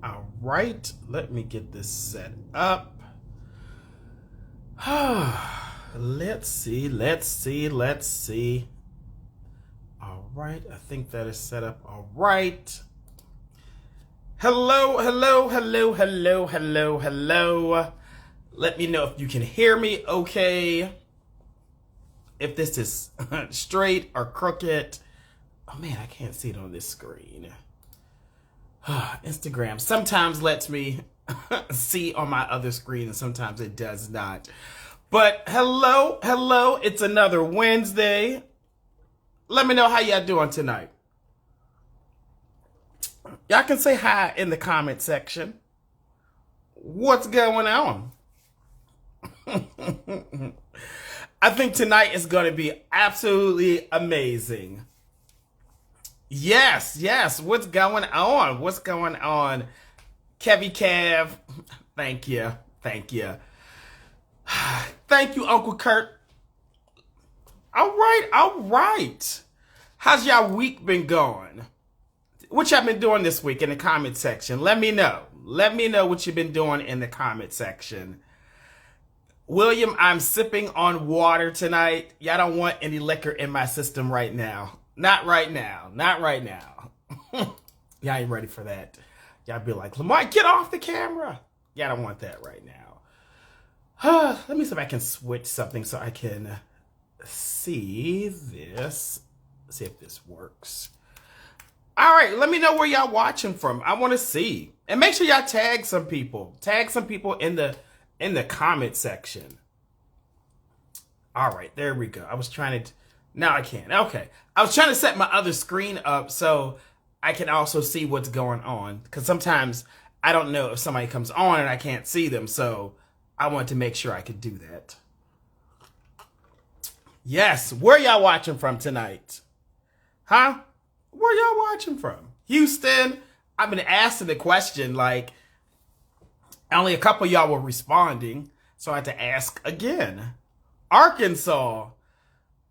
All right, let me get this set up. Let's see. All right, I think that is set up all right. Hello. Let me know if you can hear me okay. If this is straight or crooked. Oh man, I can't see it on this screen. Instagram sometimes lets me see on my other screen and sometimes it does not. But hello, it's another Wednesday. Let me know how y'all doing tonight. Y'all can say hi in the comment section. What's going on? I think tonight is going to be absolutely amazing. Yes. What's going on? Kevy Kev, thank you. Thank you, Uncle Kurt. All right. How's y'all week been going? What y'all been doing this week in the comment section? Let me know. Let me know what you've been doing in the comment section. William, I'm sipping on water tonight. Y'all don't want any liquor in my system right now. Not right now. Y'all ain't ready for that. Y'all be like, Lamont, get off the camera. Y'all don't want that right now. Let me see if I can switch something so I can see this. See if this works. All right, let me know where y'all watching from. I want to see. And make sure y'all tag some people. Tag some people in the comment section. All right, there we go. I was trying to... Now I can. Okay. I was trying to set my other screen up so I can also see what's going on. Because sometimes I don't know if somebody comes on and I can't see them. So I want to make sure I could do that. Yes. Where y'all watching from tonight? Huh? Where y'all watching from? Houston? I've been asking the question, like, only a couple of y'all were responding, so I had to ask again. Arkansas.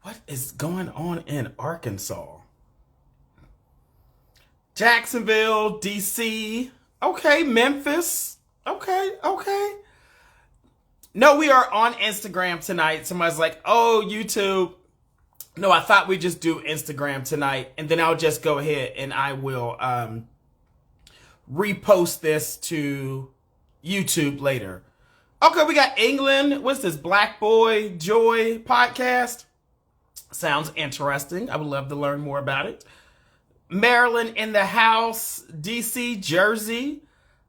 What is going on in Arkansas? Jacksonville, DC. Okay, Memphis. Okay. No, we are on Instagram tonight. Somebody's like, oh, YouTube. No, I thought we'd just do Instagram tonight, and then I'll just go ahead and I will repost this to YouTube later. Okay, we got England. What's this? Black Boy Joy podcast? Sounds interesting. I would love to learn more about it. Maryland in the house. DC, Jersey.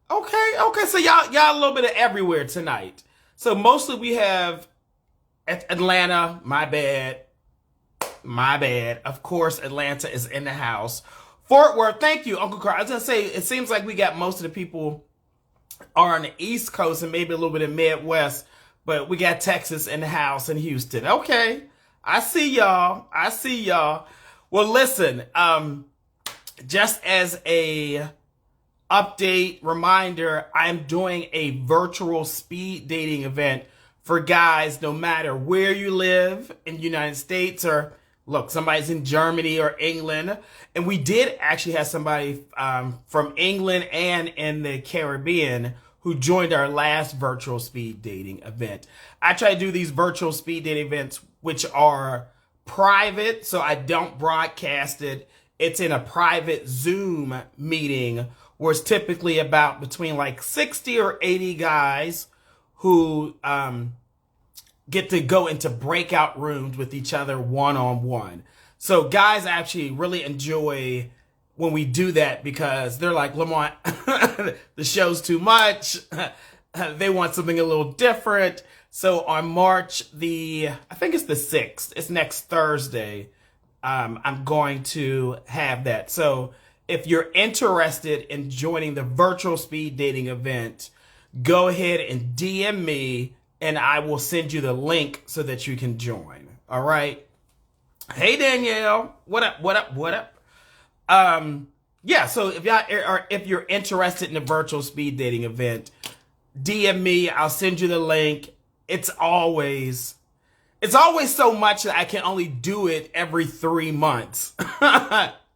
Okay. So y'all a little bit of everywhere tonight. So mostly we have Atlanta. My bad. Of course, Atlanta is in the house. Fort Worth. Thank you, Uncle Carl. I was going to say, it seems like we got most of the people are on the East Coast and maybe a little bit of Midwest, but we got Texas in the house and Houston. Okay. I see y'all. Well, listen, just as a update reminder, I'm doing a virtual speed dating event for guys no matter where you live in the United States, or look, somebody's in Germany or England. And we did actually have somebody from England and in the Caribbean who joined our last virtual speed dating event. I try to do these virtual speed dating events, which are private, so I don't broadcast it. It's in a private Zoom meeting where it's typically about between like 60 or 80 guys who get to go into breakout rooms with each other one-on-one. So guys actually really enjoy when we do that because they're like, Lamont, the show's too much. They want something a little different. So on March I think it's the 6th, it's next Thursday, I'm going to have that. So if you're interested in joining the virtual speed dating event, go ahead and DM me and I will send you the link so that you can join. All right. Hey, Danielle. What up? Yeah. So if you're interested in the virtual speed dating event, DM me. I'll send you the link. It's always so much that I can only do it every 3 months.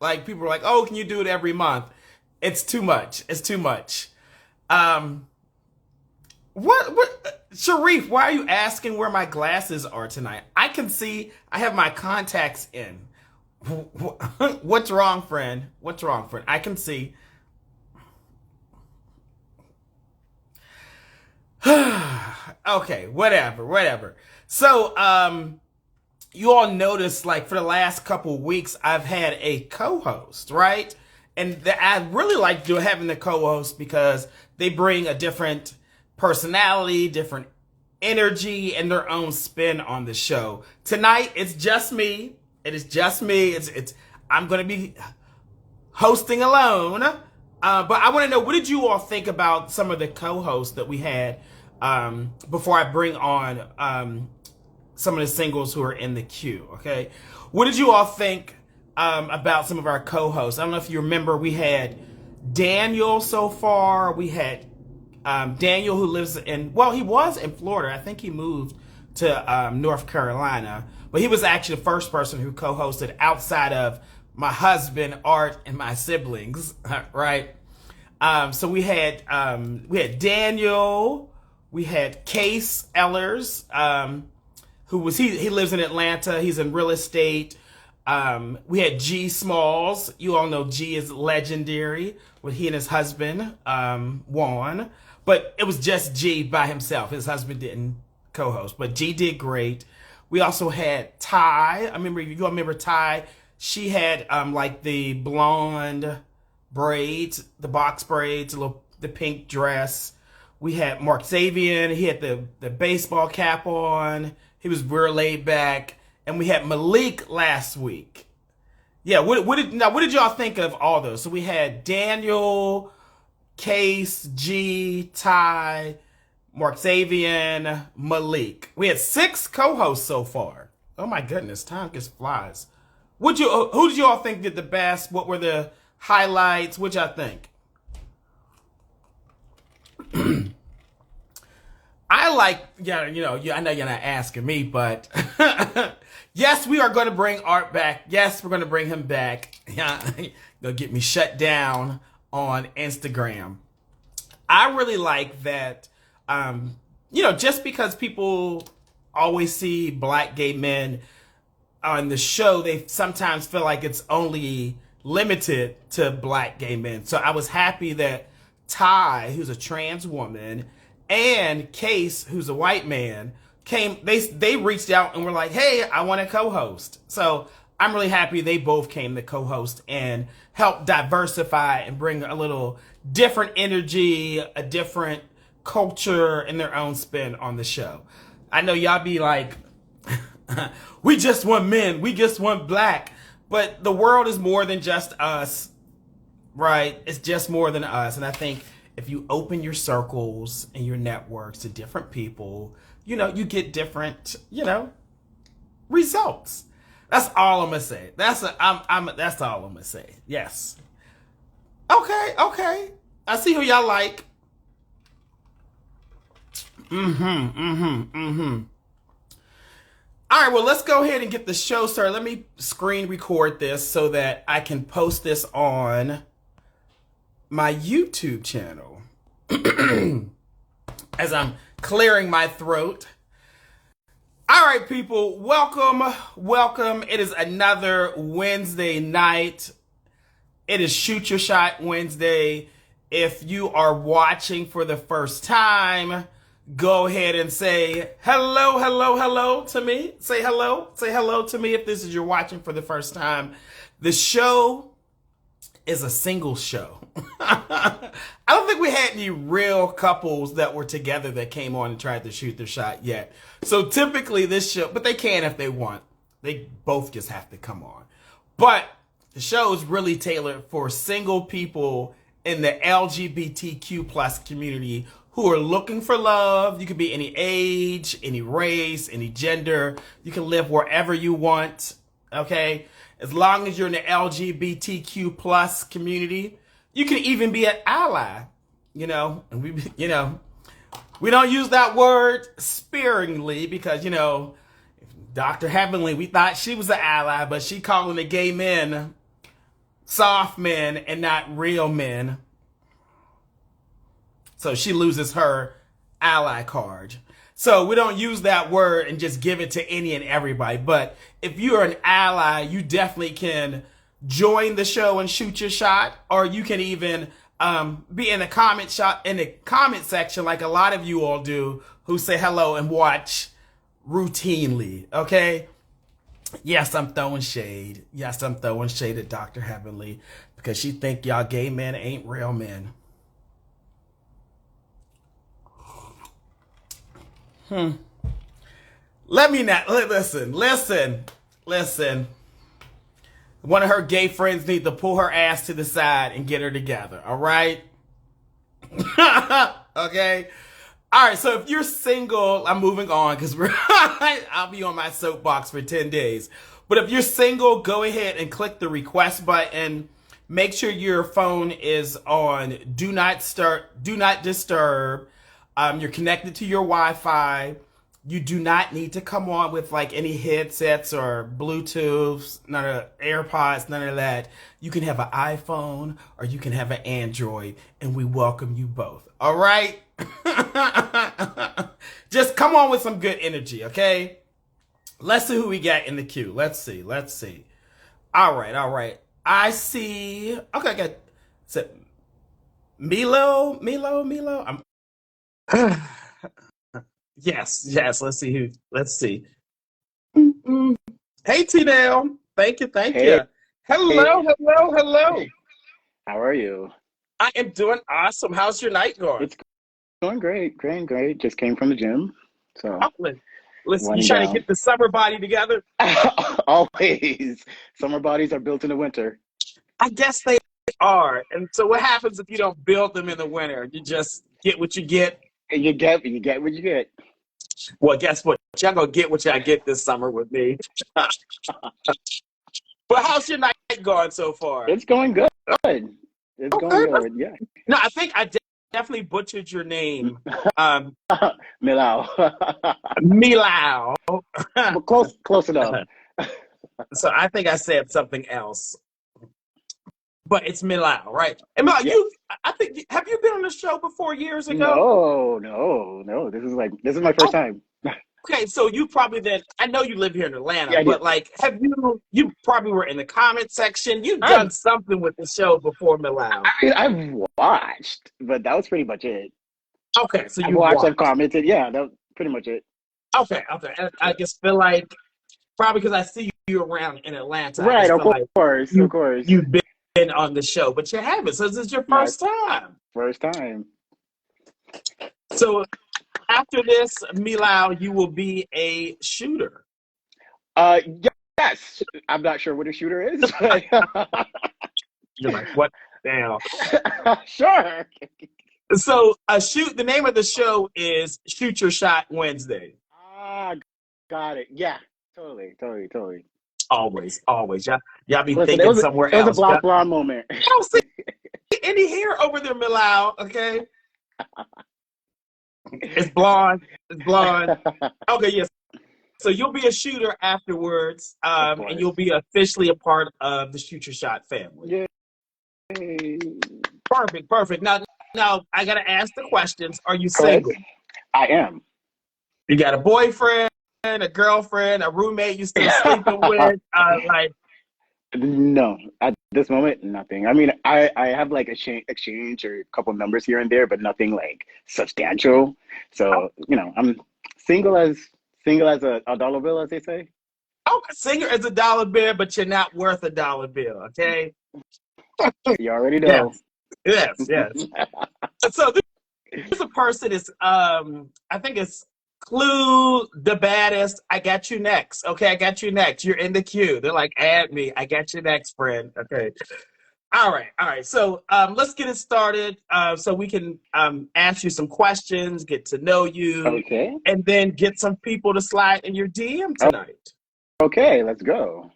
Like people are like, oh, can you do it every month? It's too much. It's too much. What, Sharif, why are you asking where my glasses are tonight? I can see, I have my contacts in. What's wrong, friend? What's wrong, friend? I can see. Okay, whatever. So, you all noticed, like, for the last couple weeks, I've had a co-host, right? And I really like having the co-host because they bring a different personality, different energy, and their own spin on the show. Tonight, it's just me. It is just me. I'm going to be hosting alone. But I want to know, what did you all think about some of the co-hosts that we had before I bring on some of the singles who are in the queue, okay? What did you all think about some of our co-hosts? I don't know if you remember, we had Daniel so far. We had Daniel, who lives in, well, he was in Florida. I think he moved to North Carolina. But he was actually the first person who co-hosted outside of my husband, Art, and my siblings, right? So we had Daniel, we had Case Ellers, who was he lives in Atlanta. He's in real estate. We had G Smalls. You all know G is legendary, with he and his husband, Juan. But it was just G by himself. His husband didn't co-host, but G did great. We also had Ty. I remember, you all remember Ty? She had like the blonde braids, the box braids, the pink dress. We had Mark Xavier. He had the baseball cap on. He was real laid back. And we had Malik last week. Yeah, what did y'all think of all those? So we had Daniel, Case, G, Ty, Mark Xavier, Malik. We had 6 co-hosts so far. Oh my goodness, time just flies. Who did you all think did the best? What were the highlights? What y'all think? I like, I know you're not asking me, but yes, we are going to bring Art back. Yes, we're going to bring him back. They'll get me shut down on Instagram. I really like that, just because people always see black gay men on the show, they sometimes feel like it's only limited to black gay men. So I was happy that Ty, who's a trans woman, and Case, who's a white man, they reached out and were like, hey, I want to co-host. So I'm really happy they both came to co-host and help diversify and bring a little different energy, a different culture, and their own spin on the show. I know y'all be like, we just want men, we just want black. But the world is more than just us, right? It's just more than us. And I think if you open your circles and your networks to different people, you get different, results. That's all I'm gonna say. That's all I'm gonna say. Yes. Okay. I see who y'all like. All right, well, let's go ahead and get the show started. Let me screen record this so that I can post this on my YouTube channel as I'm clearing my throat. All right, people, welcome. It is another Wednesday night. It is Shoot Your Shot Wednesday. If you are watching for the first time, go ahead and say hello to me. Say hello to me if this is you're watching for the first time. The show is a single show. I don't think we had any real couples that were together that came on and tried to shoot their shot yet. So typically this show, but they can if they want. They both just have to come on. But the show is really tailored for single people in the LGBTQ plus community who are looking for love. You can be any age, any race, any gender. You can live wherever you want, okay? As long as you're in the LGBTQ plus community, you can even be an ally, and we don't use that word sparingly because, Dr. Heavenly, we thought she was an ally, but she calling the gay men soft men and not real men. So she loses her ally card. So we don't use that word and just give it to any and everybody. But if you're an ally, you definitely can join the show and shoot your shot, or you can even be in the comment section like a lot of you all do, who say hello and watch routinely. Okay. Yes, I'm throwing shade. Yes, I'm throwing shade at Dr. Heavenly because she think y'all gay men ain't real men. Let me not listen. One of her gay friends need to pull her ass to the side and get her together. All right. Okay. All right. So if you're single, I'm moving on because I'll be on my soapbox for 10 days. But if you're single, go ahead and click the request button. Make sure your phone is on do not disturb. You're connected to your Wi-Fi. You do not need to come on with like any headsets or Bluetooths, none of AirPods, none of that. You can have an iPhone or you can have an Android, and we welcome you both. All right? Just come on with some good energy, okay? Let's see who we got in the queue. Let's see. All right. I see. Okay, I got Milow. Yes. Let's see. Hey, T-Dale. Thank you. Hey. Hello. How are you? I am doing awesome. How's your night going? It's going great. Just came from the gym. So listen, you trying to get the summer body together? Always. Summer bodies are built in the winter. I guess they are. And so what happens if you don't build them in the winter? You just get what you get? You get what you get. Well, guess what? Y'all gonna get what y'all get this summer with me. But how's your night going so far? It's going good. Going good, yeah. No, I think I definitely butchered your name. Milow. Milow. Well, close enough. So I think I said something else. But it's Milow, right? And Milow, have you been on the show before years ago? No. This is my first time. Okay, so you probably I know you live here in Atlanta, but like, have you probably were in the comment section. You've done something with the show before, Milow. I mean, I've watched, but that was pretty much it. Okay, so you watched, I've commented. Yeah, that was pretty much it. Okay. And I just feel like, probably because I see you around in Atlanta. Right, of course. You've been on the show, but you haven't. So this is your first time. First time. So after this, Milow, you will be a shooter. Yes. I'm not sure what a shooter is. But You're like, what? Damn. Sure. So the name of the show is Shoot Your Shot Wednesday. Got it. Yeah, totally. Always. Y'all be thinking somewhere else. It was a Black Blonde moment. I don't see any hair over there, Milow, okay? It's blonde. Okay, yes. So you'll be a shooter afterwards, and you'll be officially a part of the Shoot Your Shot family. Yay. Perfect. Now I gotta ask the questions. Are you single? I am. You got a boyfriend, a girlfriend, a roommate you still sleeping with? No, at this moment, nothing. I mean, I have like exchange or a couple numbers here and there, but nothing like substantial. So I'm single as a dollar bill, as they say. Oh, single as a dollar bill, but you're not worth a dollar bill. Okay. You already know. Yes. So there's a person is I think it's Clue the baddest. I got you next. Okay, I got you next. You're in the queue. They're like, add me. I got you next, friend. Okay. All right. So let's get it started. So we can ask you some questions, get to know you, okay, and then get some people to slide in your DM tonight. Okay, let's go.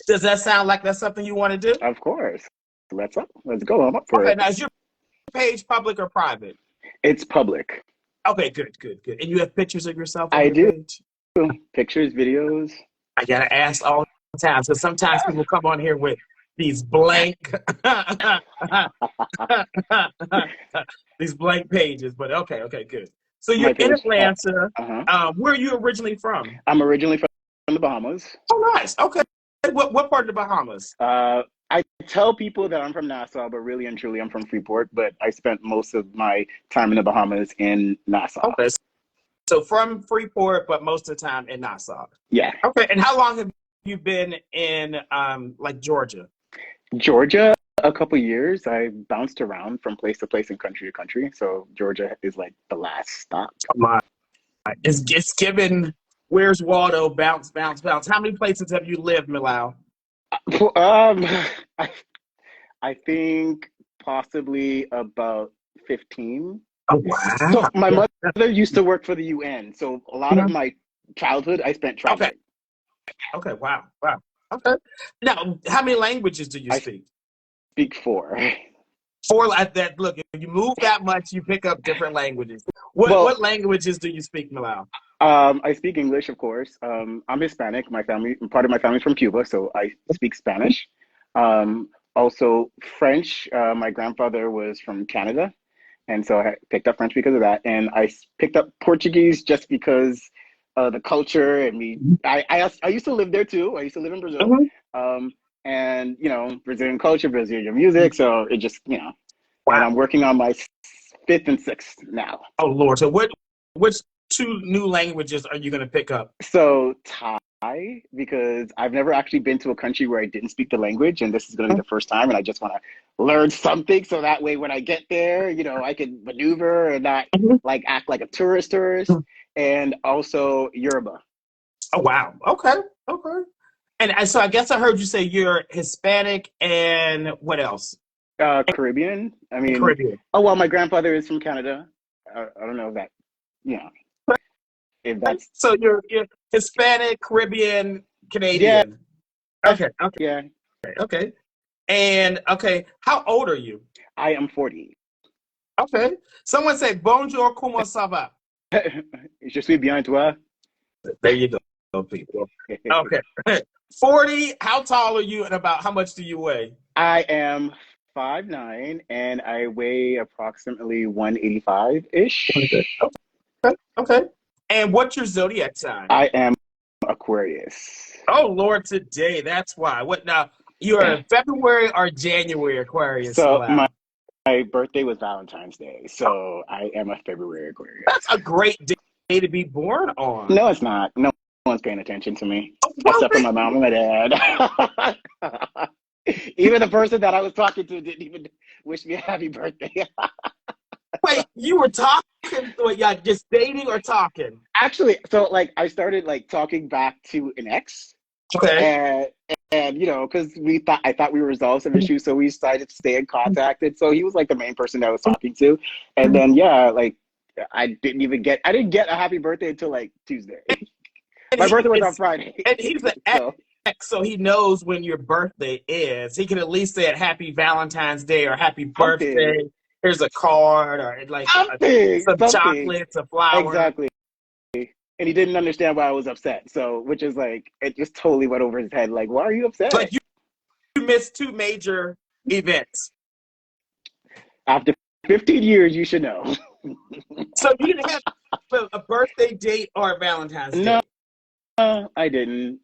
Does that sound like that's something you want to do? Of course. Let's go. I'm up for it. Now, is your page public or private? It's public. Okay, good. And you have pictures of yourself on I your do. page? Pictures, videos. I gotta ask all the time. So sometimes people come on here with, these blank these blank pages. But okay, good. So you're My in page. Atlanta. Uh-huh. Where are you originally from? I'm originally from the Bahamas. Oh, nice. Okay. What part of the Bahamas? I tell people that I'm from Nassau, but really and truly I'm from Freeport. But I spent most of my time in the Bahamas in Nassau. Okay. So from Freeport, but most of the time in Nassau. Yeah. Okay. And how long have you been in like Georgia? Georgia, a couple years. I bounced around from place to place and country to country. So Georgia is like the last stop. Come on. It's given Where's Waldo, bounce, bounce, bounce. How many places have you lived, Milow? Um, I, I think possibly about 15. Oh, wow. So my mother used to work for the UN. So a lot of my childhood I spent traveling. Okay, wow. Okay. Now, how many languages do you speak? Speak 4. 4 like that. Look, if you move that much, you pick up different languages. What languages do you speak, Milow? I speak English, of course. I'm Hispanic. Part of my family's from Cuba, so I speak Spanish. Also French. My grandfather was from Canada, and so I picked up French because of that. And I picked up Portuguese just because the culture and me. I used to live there too. I used to live in Brazil. And Brazilian culture, Brazilian music. So it just wow. And I'm working on my 5th and 6th now. Oh Lord! So which 2 new languages are you going to pick up? So Thai, because I've never actually been to a country where I didn't speak the language, and this is going to be the first time, and I just want to learn something so that way when I get there, I can maneuver and not like act like a tourist. And also Yoruba. Oh wow! Okay. And so I guess I heard you say you're Hispanic and what else? Caribbean. I mean, Caribbean. Oh well, my grandfather is from Canada. I don't know if that, if that's. So you're Hispanic, Caribbean, Canadian. Yeah. Okay. And how old are you? I am 40. Okay. Someone say bonjour, comment ça va? Je suis bien, toi. There you go, people. Okay. 40. How tall are you, and about how much do you weigh? I am 5'9", and I weigh approximately 185-ish. Okay. And what's your zodiac sign? I am Aquarius. Oh Lord, today. That's why. What now? You're a February or January Aquarius? So my birthday was Valentine's Day, so I am a February Aquarius. That's a great day to be born on. No, it's not. No one's paying attention to me except for my mom and my dad. Even the person that I was talking to didn't even wish me a happy birthday. Wait, you were talking? Just dating or talking? Actually, so I started talking back to an ex. Okay. And because I thought we resolved some issues, so we decided to stay in contact. And so he was the main person that I was talking to. And then I didn't get a happy birthday until Tuesday. My birthday was on Friday. And he's an ex, so he knows when your birthday is. He can at least say Happy Valentine's Day or Happy Birthday. Here's a card or some chocolates, a flower. Exactly. And he didn't understand why I was upset. So, which is it just totally went over his head. Why are you upset? You missed 2 major events. After 15 years, you should know. So you didn't have a birthday date or a Valentine's Day? No, I didn't.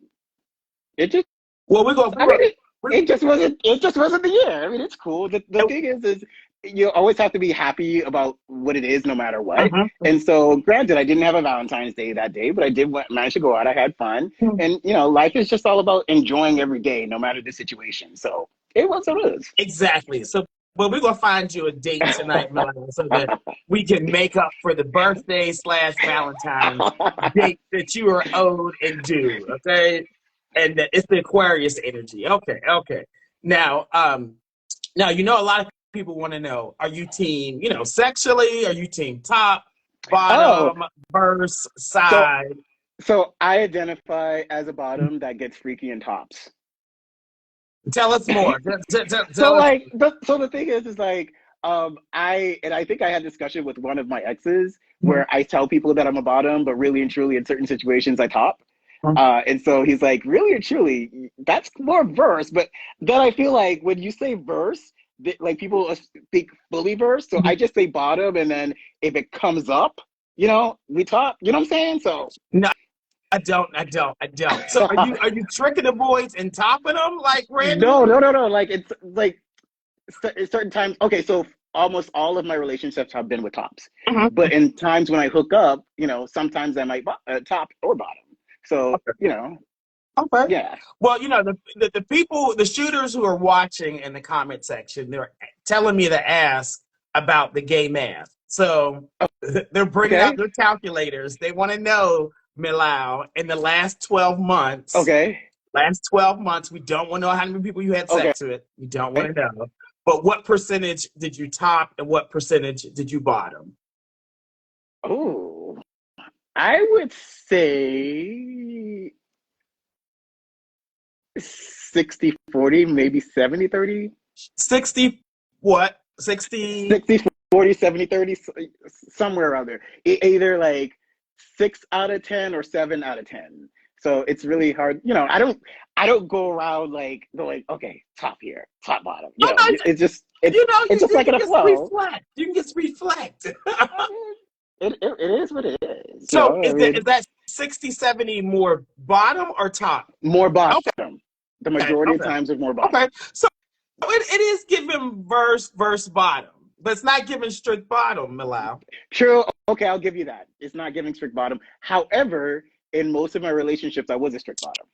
It just. Well, it just wasn't. It just wasn't the year. I mean, it's cool. The thing is you always have to be happy about what it is, no matter what. And so, granted, I didn't have a Valentine's Day that day, but I did manage to go out. I had fun, and life is just all about enjoying every day, no matter the situation. So it was what it was. Exactly. So, we're gonna find you a date tonight, Milow, so that we can make up for the birthday / Valentine's date that you are owed and due. Okay, and it's the Aquarius energy. Okay. Now, a lot of people want to know: are you team, sexually? Are you team top, bottom, verse, side? So I identify as a bottom that gets freaky in tops. Tell us more. So the thing is I think I had a discussion with one of my exes where I tell people that I'm a bottom, but really and truly in certain situations I top. And so he's like, really or truly, that's more verse. But then I feel like when you say verse, like people think fully verse. So I just say bottom, and then if it comes up, we talk. You know what I'm saying? So No, I don't. So are you tricking the boys and topping them like no, randomly? no, no, no. Like it's like certain times. Okay, so almost all of my relationships have been with tops, Mhm. but in times when I hook up, sometimes I might top or bottom. So Okay. yeah. Well, the people, the shooters who are watching in the comment section, they're telling me to ask about the gay math. So they're bringing out Okay. their calculators. They want to know, Milow, in the Okay. last 12 months, we don't want to know how many people you had Okay. sex with. We don't want to know. But what percentage did you top and what percentage did you bottom? Oh, I would say 60-40, maybe 70-30. 60, what? 60? 60-40, 70-30, somewhere around there. Either like 6 out of 10 or 7 out of 10. So it's really hard. I don't go around like going, okay, top here, top bottom. Oh, no, It's just it's it's just you like can in a just flow. reflect. You can just reflect. I mean, it is what it is. So I is mean, that 60, 70 more bottom or top? more bottom. Okay, The majority of okay, times is more bottom. okay. So it is giving verse bottom, but it's not giving strict bottom, Milow. True. Okay, I'll give you that. It's not giving strict bottom. However, in most of my relationships, I was a strict bottom.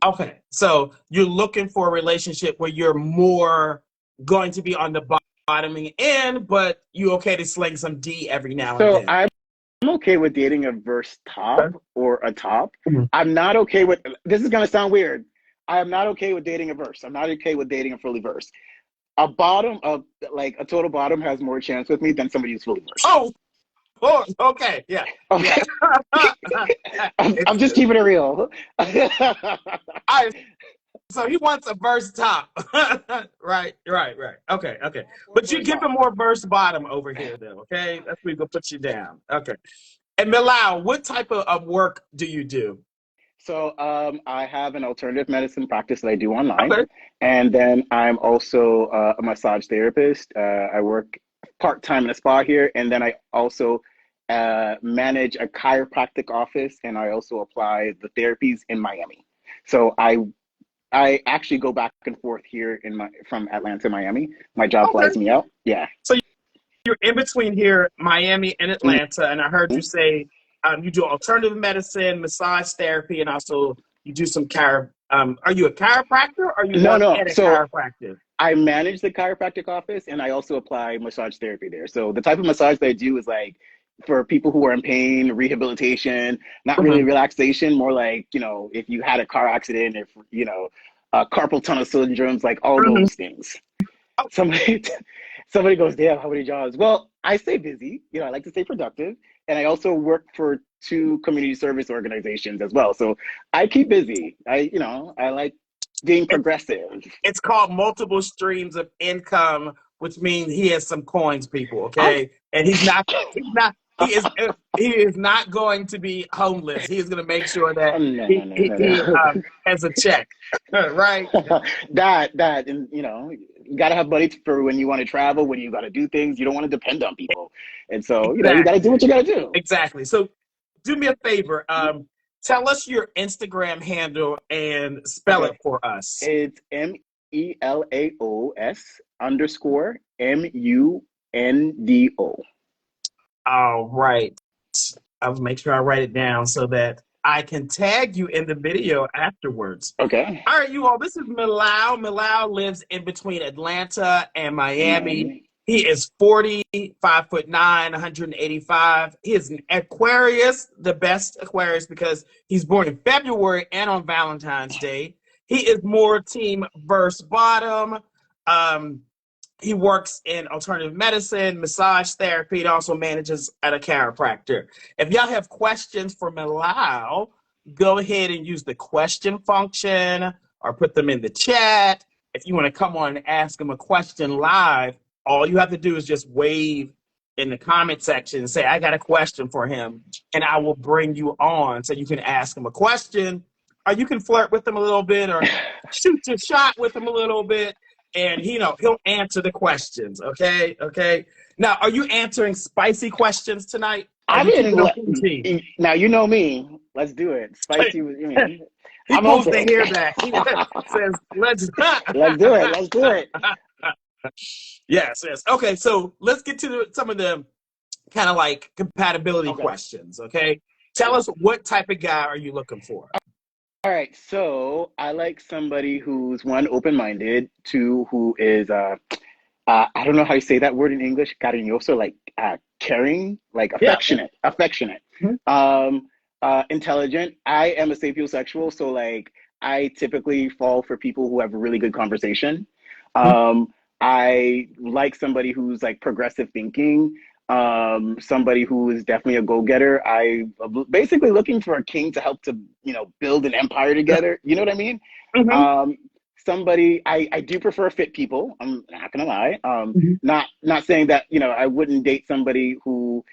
Okay, so you're looking for a relationship where you're more going to be on the bottoming end, but you okay to sling some D every now and So then. I'm okay with dating a verse top Okay. or a top. Mhm. I'm not okay with this is gonna sound weird. I am not okay with dating a verse. I'm not okay with dating a fully verse. A bottom of like a total bottom has more chance with me than somebody who's fully versed. Oh, okay, yeah, yeah. Okay. I'm It's just keeping it real. I. So he wants a verse top. Right. Okay. More But you verse give him bottom. more verse bottom over here, though. Okay, that's where we gonna put you down. Okay. And Milow, what type of work do you do? So I have an alternative medicine practice that I do online, Okay. and then I'm also a massage therapist. I work part time in a spa here, and then I also manage a chiropractic office, and I also apply the therapies in Miami. So I actually go back and forth here from Atlanta to Miami. My job Okay. flies me out. Yeah. So you're in between here, Miami and Atlanta, and I heard you Mhm. say you do alternative medicine, massage therapy, and also you do some chiro. Are you a chiropractor or are you No, work no. at a So chiropractor? I manage the chiropractic office and I also apply massage therapy there. So the type of massage that I do is like for people who are in pain, rehabilitation, not really Mhm. relaxation, more like, if you had a car accident, if, carpal tunnel syndromes, like all Mhm. those things. Somebody, somebody goes, damn, how many jobs? Well, I stay busy. I like to stay productive. And I also work for two community service organizations as well. So I keep busy. I like being progressive. It's called multiple streams of income, which means he has some coins, people. I'm Okay, and he is not going to be homeless. He is going to make sure that no, no, no, no, he no. has a check, right? And you gotta have money for when you want to travel, when you gotta do things. You don't want to depend on people, and so you gotta do Exactly, what you gotta do. exactly. So, do me a favor. Tell us your Instagram handle and spell it Okay, for us. it's MELAOS_MUNDO. All right. I'll make sure I write it down so that I can tag you in the video afterwards. Okay, All right, you all. This is Milow. Milow lives in between Atlanta and in Miami. Miami. He is 45'9", 185. He is an Aquarius, the best Aquarius because he's born in February and on Valentine's Day. He is more team verse bottom. Um, he works in alternative medicine, massage therapy, and also manages at a chiropractor. If y'all have questions for Milow, go ahead and use the question function or put them in the chat. If you want to come on and ask him a question live, all you have to do is just wave in the comment section and say, I got a question for him, and I will bring you on so you can ask him a question, or you can flirt with him a little bit, or shoot your shot with him a little bit, and he'll answer the questions. Okay. Now, are you answering spicy questions tonight? Are I you keeping them mean, PG? now you know me. Let's do it. Spicy. He I'm pulls the open. hair back. He says, "Let's." Let's do it. Let's do it. Yes. Okay, so let's get to some of the kind of like compatibility Okay. questions. Okay, tell us, what type of guy are you looking for? All right. So I like somebody who's one, open-minded, two, who is I don't know how you say that word in English, cariñoso, like caring, like Yeah. affectionate, intelligent. I am a sapiosexual, so like I typically fall for people who have a really good conversation. I like somebody who's like progressive thinking, somebody who is definitely a go-getter. I'm basically looking for a king to help to, build an empire together. You know what I mean? Mm-hmm. Somebody I do prefer fit people. I'm not gonna lie. Mm-hmm. Not saying that, I wouldn't date somebody who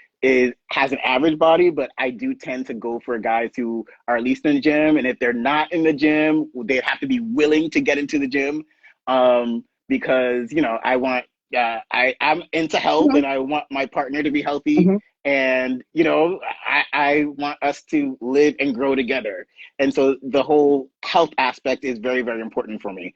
has an average body, but I do tend to go for guys who are at least in the gym. And if they're not in the gym, they have to be willing to get into the gym. Because I want I'm into health, and I want my partner to be healthy, Mm-hmm. and I want us to live and grow together. And so the whole health aspect is very, very important for me.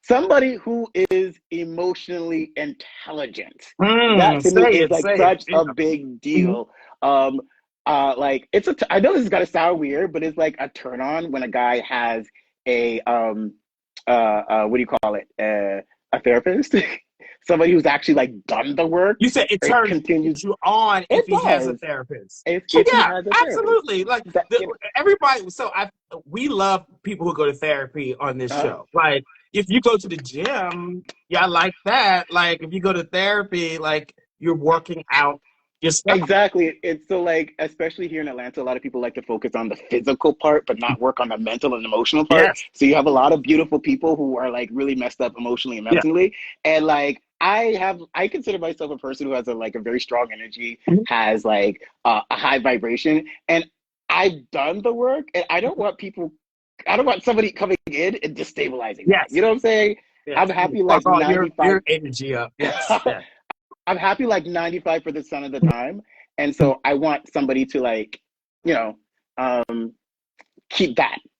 Somebody who is emotionally intelligent. That to me is like Say it. such Yeah. a big deal. Like I know this is gonna sound weird, but it's like a turn on when a guy has a what do you call it? A therapist, somebody who's actually like done the work. You said it It turns continues. you on if It he has a does therapist. if he Yeah, has a therapist. absolutely. Like That, everybody. So we love people who go to therapy on this uh, show. Like if you go to the gym, yeah, I like that. Like if you go to therapy, like you're working out yourself. Exactly. It's so like, especially here in Atlanta, a lot of people like to focus on the physical part, but not work on the mental and emotional part. Yes. So you have a lot of beautiful people who are like really messed up emotionally and Yeah. mentally. And like, I consider myself a person who has a very strong energy, Mhm. has like a high vibration, and I've done the work. And I don't want somebody coming in and destabilizing that. Yes. You know what I'm saying? I'm Yes. happy Fuck like all 95. your energy up. Yes. Yeah. I'm happy like 95% of the time. And so I want somebody to like, you know, um,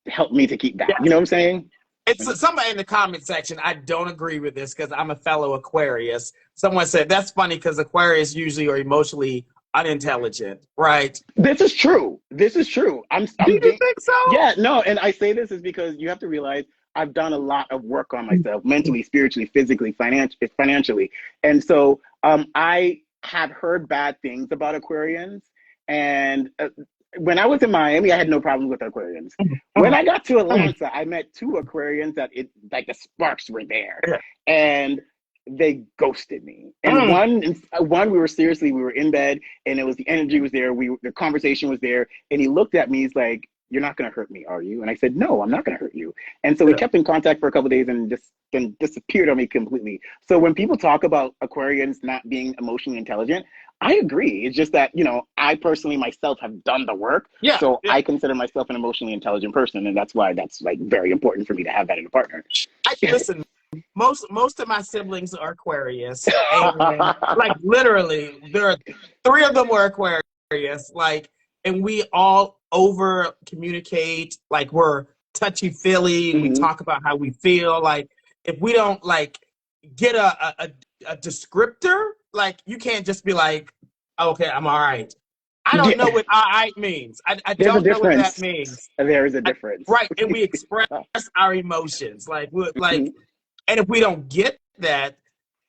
help me to keep that. You Yes. know what I'm saying? It's somebody in the comment section. I don't agree with this because I'm a fellow Aquarius. Someone said that's funny because Aquarius usually are emotionally unintelligent, right? This is true. This is true. Do I'm you being, think so? yeah, no. And I say this is because you have to realize I've done a lot of work on myself mentally, spiritually, physically, financially. And so I have heard bad things about Aquarians. And when I was in Miami, I had no problems with Aquarians. When I got to Atlanta, I met two Aquarians that it like the sparks were there. And they ghosted me. And one we were in bed, and it was the energy was there, the conversation was there, and he looked at me, he's like, "You're not going to hurt me, are you?" And I said, "No, I'm not going to hurt you." And so we kept in contact for a couple of days, and just then disappeared on me completely. So when people talk about Aquarians not being emotionally intelligent, I agree. It's just that, I personally myself have done the work. Yeah. So I consider myself an emotionally intelligent person, and that's why that's like very important for me to have that in a partner. Listen, most of my siblings are Aquarius, and like literally, there are 3 of them were Aquarius. Like, and we all over communicate. Like we're touchy feely. We talk about how we feel. Like if we don't like get a descriptor, like you can't just be like, okay, I'm all right. I don't know what all right means. I There's a don't know what that difference. means. There is a difference. Right, and we express our emotions. Like and if we don't get that,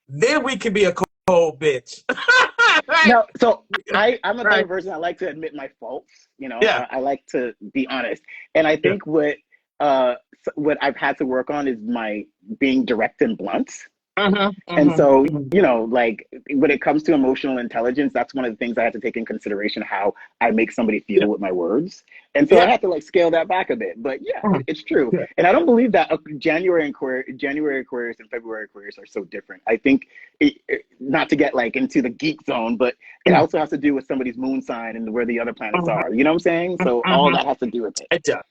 then we can be a cold bitch. Right? No, so I'm a type of person, I like to admit my faults. Yeah. I like to be honest, and I think what I've had to work on is my being direct and blunt. And so, mhm. you know, like when it comes to emotional intelligence, that's one of the things I had to take in consideration, how I make somebody Yeah, feel with my words. And so I yeah, had to like scale that back a bit. But yeah, mhm, it's true. yeah, And I don't believe that January Aquarius and February Aquarius are so different. I think not to get like into the geek zone, but it mhm, also has to do with somebody's moon sign and where the other planets mhm, are. You know what I'm saying? So all mhm. that has to do with it. It does.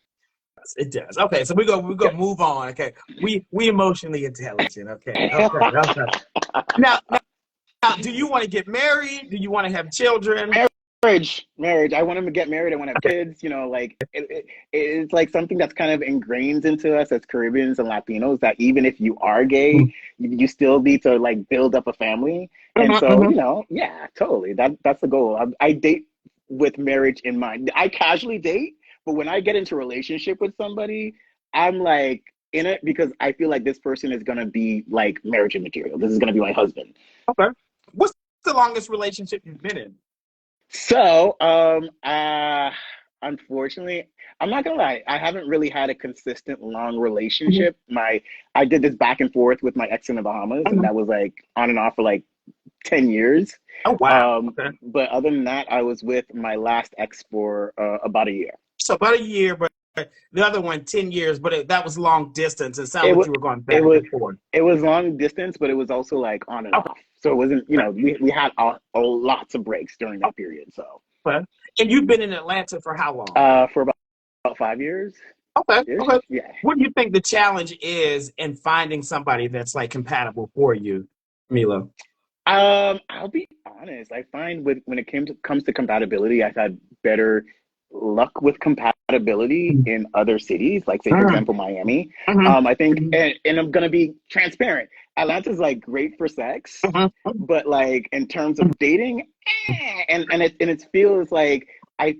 It does. Okay, so we go move on. Okay, we emotionally intelligent. Okay, okay, okay. Now, do you want to get married? Do you want to have children? Marriage. I want him to get married. I want to have Okay. kids. You know, like it's like something that's kind of ingrained into us as Caribbeans and Latinos, that even if you are gay, you still need to like build up a family. And Mhm, so, mhm. you know, yeah, totally. That's the goal. I date with marriage in mind. I casually date, but when I get into a relationship with somebody, I'm like in it because I feel like this person is gonna be like marriage material. This is gonna be my husband. Okay. What's the longest relationship you've been in? So, unfortunately, I'm not gonna lie, I haven't really had a consistent long Mhm, relationship. I did this back and forth with my ex in the Bahamas, and mhm. that was like on and off for like 10 years. Oh wow. Okay. But other than that, I was with my last ex for about a year. So about a year, but the other one 10 years, but that was long distance. It sounded It like was you were going it back was and forth. it was long distance, but it was also like on and Okay. off. So it wasn't, you Okay. know, we had a lots of breaks during that period. So Okay. And you've been in Atlanta for how long? for about 5 years Okay. ish. Okay. Yeah. What do you think the challenge is in finding somebody that's like compatible for you, Milo? I'll be honest. I find with when it comes to compatibility, I've had better luck with compatibility Mhm, in other cities, like say for example Miami. mhm, I think, mhm, and I'm gonna be transparent. Atlanta's like great for sex, mhm, mhm, but like in terms of dating, and it feels like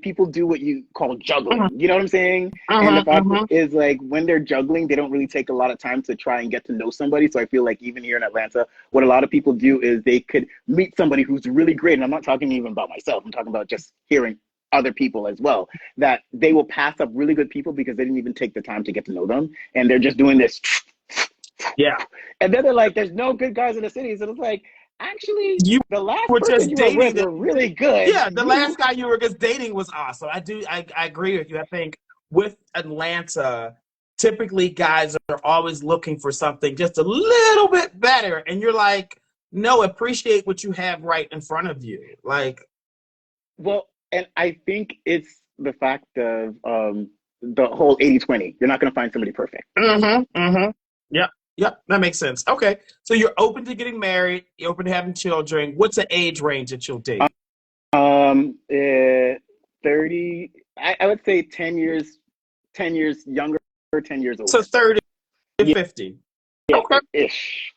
people do what you call mhm, juggling. You know what I'm saying? And the mhm, fact mhm. is, like when they're juggling, they don't really take a lot of time to try and get to know somebody. So I feel like even here in Atlanta, what a lot of people do is they could meet somebody who's really great. And I'm not talking even about myself. I'm talking about just hearing other people as well, that they will pass up really good people because they didn't even take the time to get to know them. And they're just doing this. Yeah. And then they're like, there's no good guys in the city. So it's like, actually, You the last were person just you were with dating the were really good. yeah, the last guy you were just dating was awesome. I agree with you. I think with Atlanta, typically guys are always looking for something just a little bit better. And you're like, no, appreciate what you have right in front of you. Like, Well, and I think it's the fact of the whole 80-20. You're not going to find somebody perfect. mm-hmm. Yep, yep, that makes sense. Okay. So you're open to getting married, you're open to having children. What's the age range that you'll date? 30, I would say 10 years younger, 10 years So older. 30 to Yeah, 50. yeah, Okay. ish.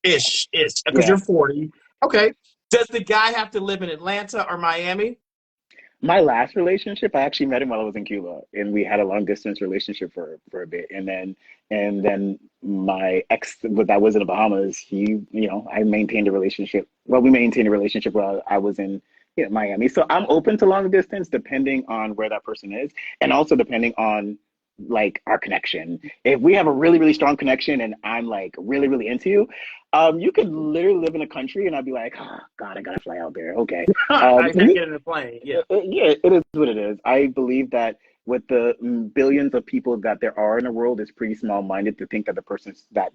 Ish, because Yeah. you're 40. Okay. Does the guy have to live in Atlanta or Miami? My last relationship, I actually met him while I was in Cuba, and we had a long distance relationship for a bit. And then my ex that was in the Bahamas, I maintained a relationship. Well, we maintained a relationship while I was in Miami. So I'm open to long distance depending on where that person is, and also depending on like our connection. If we have a really, really strong connection and I'm like really, really into you, you could literally live in a country and I'd be like, oh God, I gotta fly out there. Okay. I gotta We get in a plane. Yeah. Yeah, it is what it is. I believe that with the billions of people that there are in the world, it's pretty small-minded to think that the person that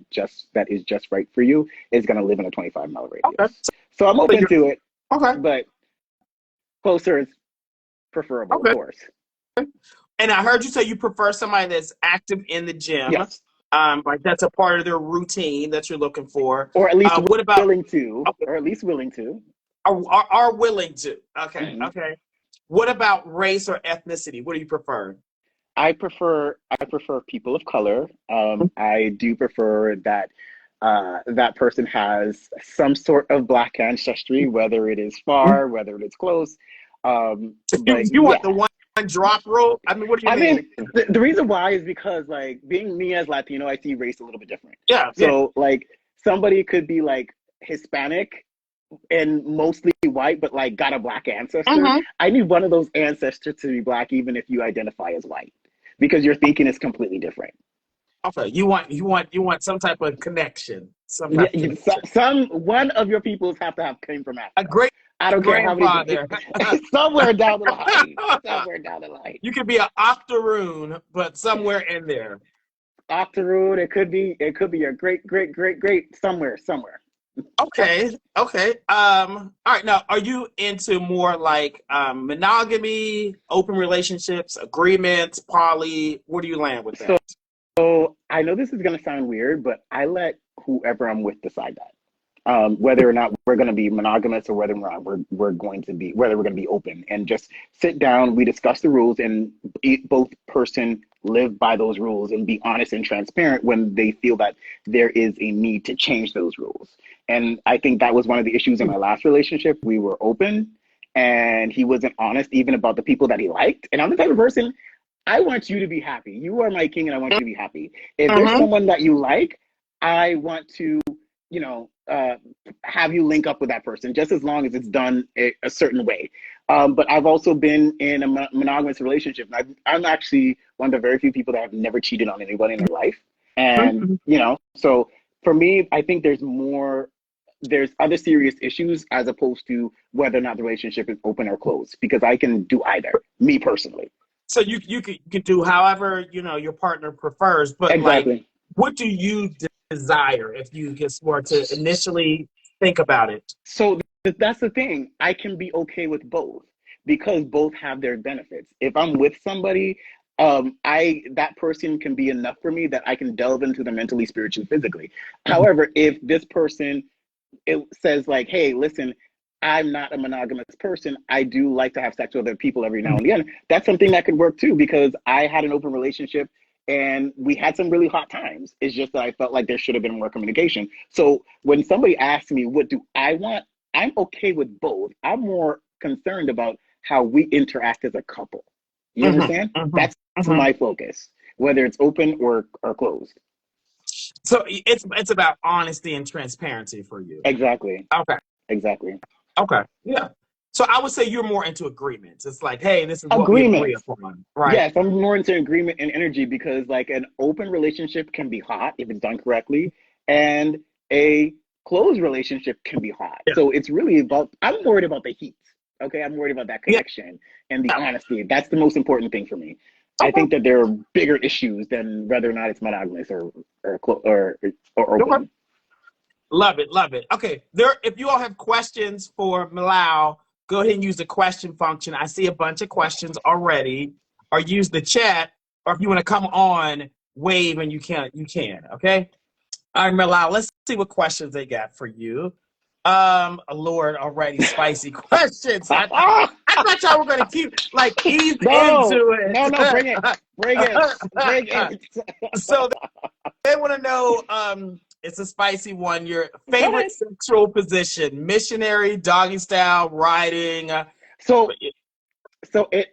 is just right for you is going to live in a 25-mile Okay. radius. So I'm So open you're to it, okay. but closer is preferable, of Okay. course. And I heard you say you prefer somebody that's active in the gym. Yes, Like that's a part of their routine that you're looking for. or at least What about willing to, okay, or at least willing to. are willing to? Okay, Mhm. okay. What about race or ethnicity? What do you prefer? I prefer people of color. I do prefer that that person has some sort of black ancestry, whether it is far, whether it is close. You But you want the yeah, one drop rule? I mean, what do you I mean, mean? the reason why is because like being me as Latino, I see race a little bit different. Yeah, yeah. So like somebody could be like Hispanic and mostly white, but like got a black ancestor. Hmm. I need one of those ancestors to be black, even if you identify as white, because your thinking is completely different. Okay, you want some type of connection. Some Yeah, type of connection. one of your peoples have to have came from A Africa. great I don't care how many. grandfather. Somewhere down the line. Somewhere down the line. You could be an octoroon, but somewhere in there. Octoroon. It could be your great somewhere. Okay, okay. All right. Now, are you into more like monogamy, open relationships, agreements, poly? Where do you land with So that? I know this is gonna sound weird, but I let whoever I'm with decide that. Whether or not we're going to be monogamous or whether or not we're going to be whether we're going to be open and just sit down, we discuss the rules, and both person live by those rules and be honest and transparent when they feel that there is a need to change those rules. And I think that was one of the issues in my last relationship. We were open and he wasn't honest even about the people that he liked. And I'm the type of person, I want you to be happy. You are my king and I want you to be happy. If there's Mm-hmm. someone that you like, I want to, you know, have you link up with that person just as long as it's done a certain way. But I've also been in a monogamous relationship. I'm actually one of the very few people that have never cheated on anybody in their life. And, so for me, I think there's other serious issues as opposed to whether or not the relationship is open or closed, because I can do either, me personally. So you could do however your partner prefers, but like, Exactly. what do you desire if you just were to initially think about it? So that's the thing. I can be okay with both because both have their benefits. If I'm with somebody, I that person can be enough for me that I can delve into them mentally, spiritually, physically. However, if this person it says like, hey, listen, I'm not a monogamous person. I do like to have sex with other people every now and again. That's something that could work too, because I had an open relationship and we had some really hot times. It's just that I felt like there should have been more communication. So when somebody asks me, what do I want? I'm okay with both. I'm more concerned about how we interact as a couple. You Mm-hmm, understand? mm-hmm, That's mm-hmm. my focus, whether it's open or closed. So it's about honesty and transparency for you. Exactly. Okay. Exactly. Okay. Yeah. So I would say you're more into agreements. It's like, hey, this is what we agree Agreements. upon, right? Yes, I'm more into agreement and energy because like an open relationship can be hot if it's done correctly, and a closed relationship can be hot. Yeah. So it's really about, I'm worried about the heat. Okay, I'm worried about that Yeah. connection and the honesty. That's the most important thing for me. I Okay. think that there are bigger issues than whether or not it's monogamous or Okay. open. Love it. Love it. Okay. If you all have questions for Milow, go ahead and use the question function. I see a bunch of questions already. Or use the chat. Or if you want to come on, wave and you can. Okay. All right, Milow, let's see what questions they got for you. Lord, already spicy questions. I thought y'all were gonna keep like ease No, into no, bring it, bring it, bring it. it. So they want to know, it's a spicy one. Your Go favorite ahead. sexual position: missionary, doggy style, riding. So it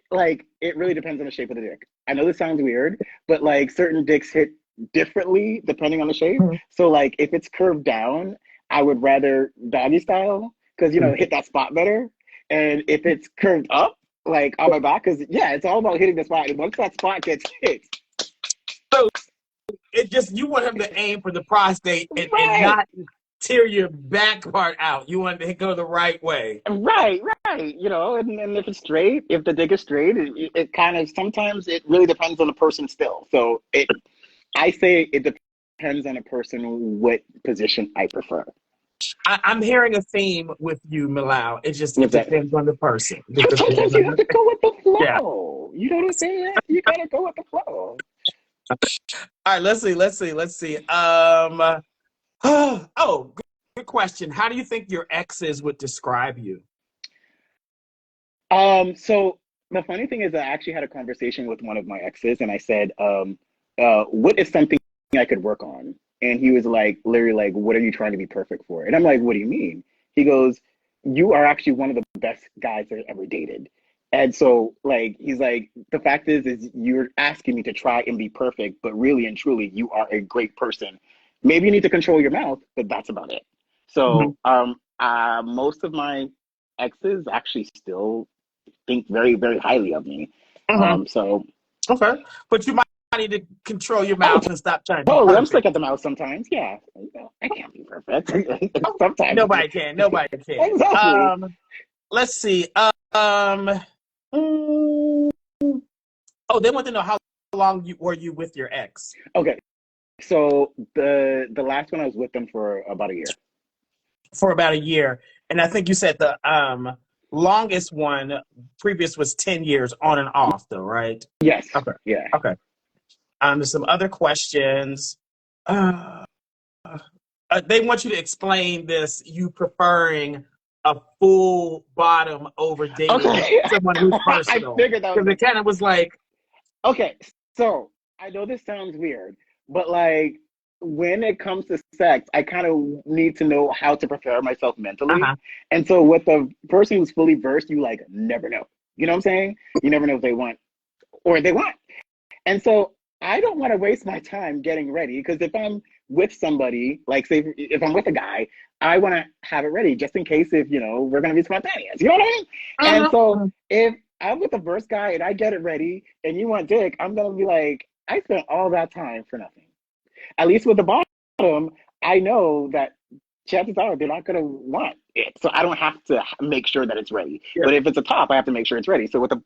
really depends on the shape of the dick. I know this sounds weird, but like certain dicks hit differently depending on the shape. So like if it's curved down, I would rather doggy style because it hit that spot better. And if it's curved up, like on my back, because yeah, it's all about hitting the spot. And once that spot gets hit, So it just you want him to aim for the prostate and right, not tear your back part out. You want it to go the right way. right, right. And if it's straight, if the dick is straight, it kind of sometimes it really depends on the person still. So I say it depends on a person what position I prefer. I'm hearing a theme with you, Milow. It What's that? depends on the person. It Sometimes depends you on have to go with the yeah. flow. You know what I'm saying? You gotta go with the flow. All right, let's see. Good question. How do you think your exes would describe you? So the funny thing is, I actually had a conversation with one of my exes, and I said, "What is something I could work on?" And he was like, literally, like, "What are you trying to be perfect for?" And I'm like, "What do you mean?" He goes, "You are actually one of the best guys I ever dated." And so, like, he's like, "The fact is you're asking me to try and be perfect, but really and truly, you are a great person. Maybe you need to control your mouth, but that's about it." Mhm, So, most of my exes actually still think very, very highly of me. mhm. So Okay, but you might to control your Oh, mouth and stop trying to be totally. I'm slick perfect. at the mouth sometimes. Yeah. I can't be perfect. Oh, Sometimes. nobody can. Nobody can. Exactly. Let's see. Mm, oh, they want to know how long were you with your ex? Okay. So the last one I was with them for about a year. For about a year, and I think you said the longest one previous was 10 years on and off, though, right? Yes. Okay. Yeah. Okay. There's some other questions. Uh, they want you to explain this. You preferring a full bottom over dating Okay. someone who's I versatile, figured that was because it kind of was like, okay. So I know this sounds weird, but like when it comes to sex, I kind of need to know how to prepare myself mentally. uh-huh. And so with the person who's fully versed, you like never know. You know what I'm saying? You never know if they want or they want. And so I don't want to waste my time getting ready because if I'm with somebody, like say if I'm with a guy, I want to have it ready just in case if, we're going to be spontaneous. You know what I mean? And so Uh-huh. if I'm with a verse guy and I get it ready and you want dick, I'm going to be like, I spent all that time for nothing. At least with the bottom, I know that chances are they're not going to want it. So I don't have to make sure that it's ready. Yeah. But if it's a top, I have to make sure it's ready. So with a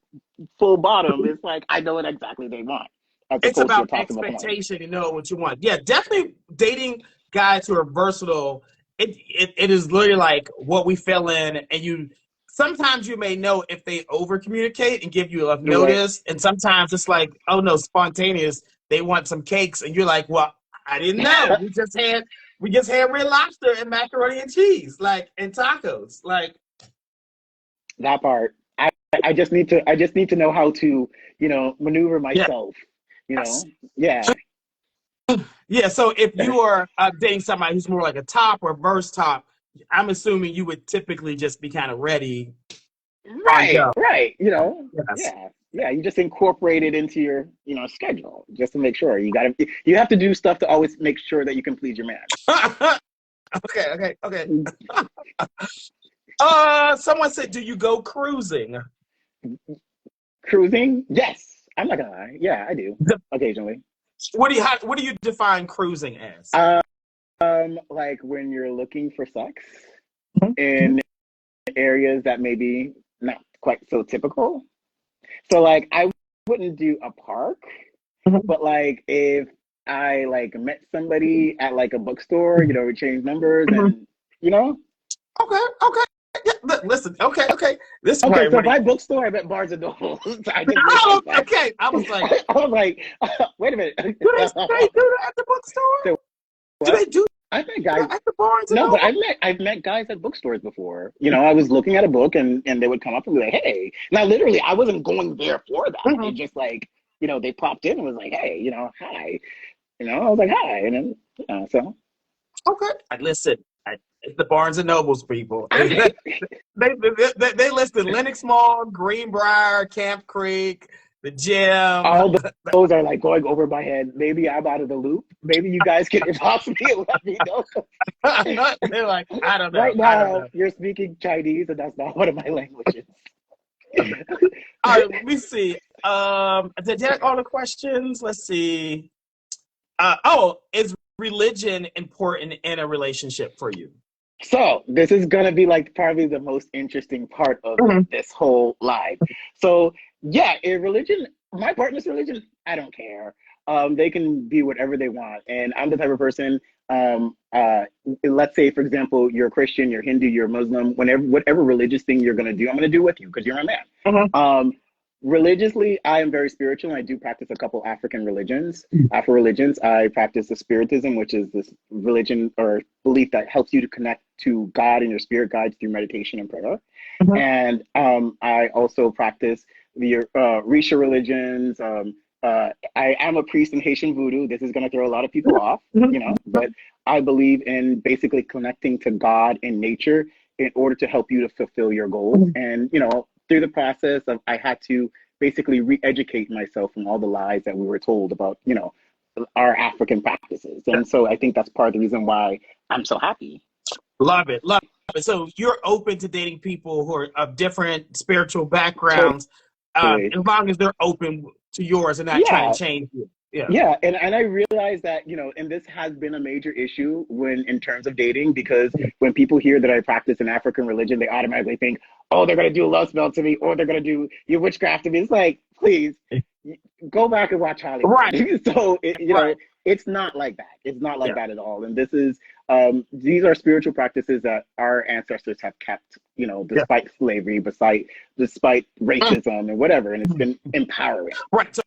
full bottom, it's like I know what exactly they want as It's opposed to a about top to bottom. expectation. You know what you want. Yeah, definitely dating guys who are versatile. It is literally like what we fill in, and you. Sometimes you may know if they over communicate and give you enough Right. notice, and sometimes it's like, oh no, spontaneous. They want some cakes, and you're like, well, I didn't know. We just had red lobster and macaroni and cheese, like and tacos, like. That part. I just need to know how to, maneuver Yeah. myself, you know. Yeah. Yeah, so if you are dating somebody who's more like a top or verse top, I'm assuming you would typically just be kind of ready on Right, go. right. Yes. Yeah. Yeah, you just incorporate it into your, schedule just to make sure. You have to do stuff to always make sure that you can please your man. Okay. Someone said, "Do you go cruising?" Cruising? Yes. I'm not gonna lie. Yeah, I do occasionally. What do you define cruising as? Like when you're looking for sex Mhm. in areas that maybe not quite so typical. So like I wouldn't do a park, Mhm. but like if I like met somebody at like a bookstore, we change numbers Mhm. and you know. Okay. Yeah, listen. Okay. This is Okay, probably so one of by bookstore I meant Bars and Nobles. I just oh, realized that. okay. I was like, I was like, wait a minute. do they do that at the bookstore? So Do what? they do I've met guys. that at the Barnes and No, but Noble? I've met guys at bookstores before. I was looking at a book and they would come up and be like, "Hey." Now, literally, I wasn't going there for that. It Mhm. just like, they popped in and was like, "Hey, hi." I was like, "Hi," and then so Okay. Listen, it's the Barnes and Nobles people. I They, they listed Lenox Mall, Greenbrier, Camp Creek, the gym. all those are like going over my head. Maybe I'm out of the loop. Maybe you guys can inbox me and let me know. They're like, I don't know. Right I don't now, know. you're speaking Chinese, and that's not one of my languages. All right, let me see. Did that all the questions? Let's see. Is religion important in a relationship for you? So this is gonna be like probably the most interesting part of Mhm. this whole live. So yeah, in religion, my partner's religion, I don't care. They can be whatever they want, and I'm the type of person. Let's say, for example, you're a Christian, you're Hindu, you're Muslim. Whatever religious thing you're gonna do, I'm gonna do with you because you're my man. Mhm. Um, Religiously, I am very spiritual, and I do practice a couple African religions. Afro religions, I practice the Spiritism, which is this religion or belief that helps you to connect to God and your spirit guides through meditation and prayer. Mhm. And I also practice the Risha religions. I am a priest in Haitian voodoo. This is going to throw a lot of people off, Mhm. but I believe in basically connecting to God and nature in order to help you to fulfill your goals. Mhm. And, through the process of, I had to basically re-educate myself from all the lies that we were told about, our African practices. And so I think that's part of the reason why I'm so happy. Love it. Love it. So you're open to dating people who are of different spiritual backgrounds, Totally. as long as they're open to yours and not trying Yeah, to change you. Yeah. Yeah, and I realize that, and this has been a major issue when in terms of dating, because when people hear that I practice an African religion, they automatically think, oh, they're gonna do a love spell to me, or they're gonna do your witchcraft to me. It's like, please go back and watch Hollywood. Right. So Right. it's not like that. It's not like Yeah. that at all. And this is these are spiritual practices that our ancestors have kept, Yeah. despite slavery, despite Mm. racism and whatever, and it's been empowering. Right. So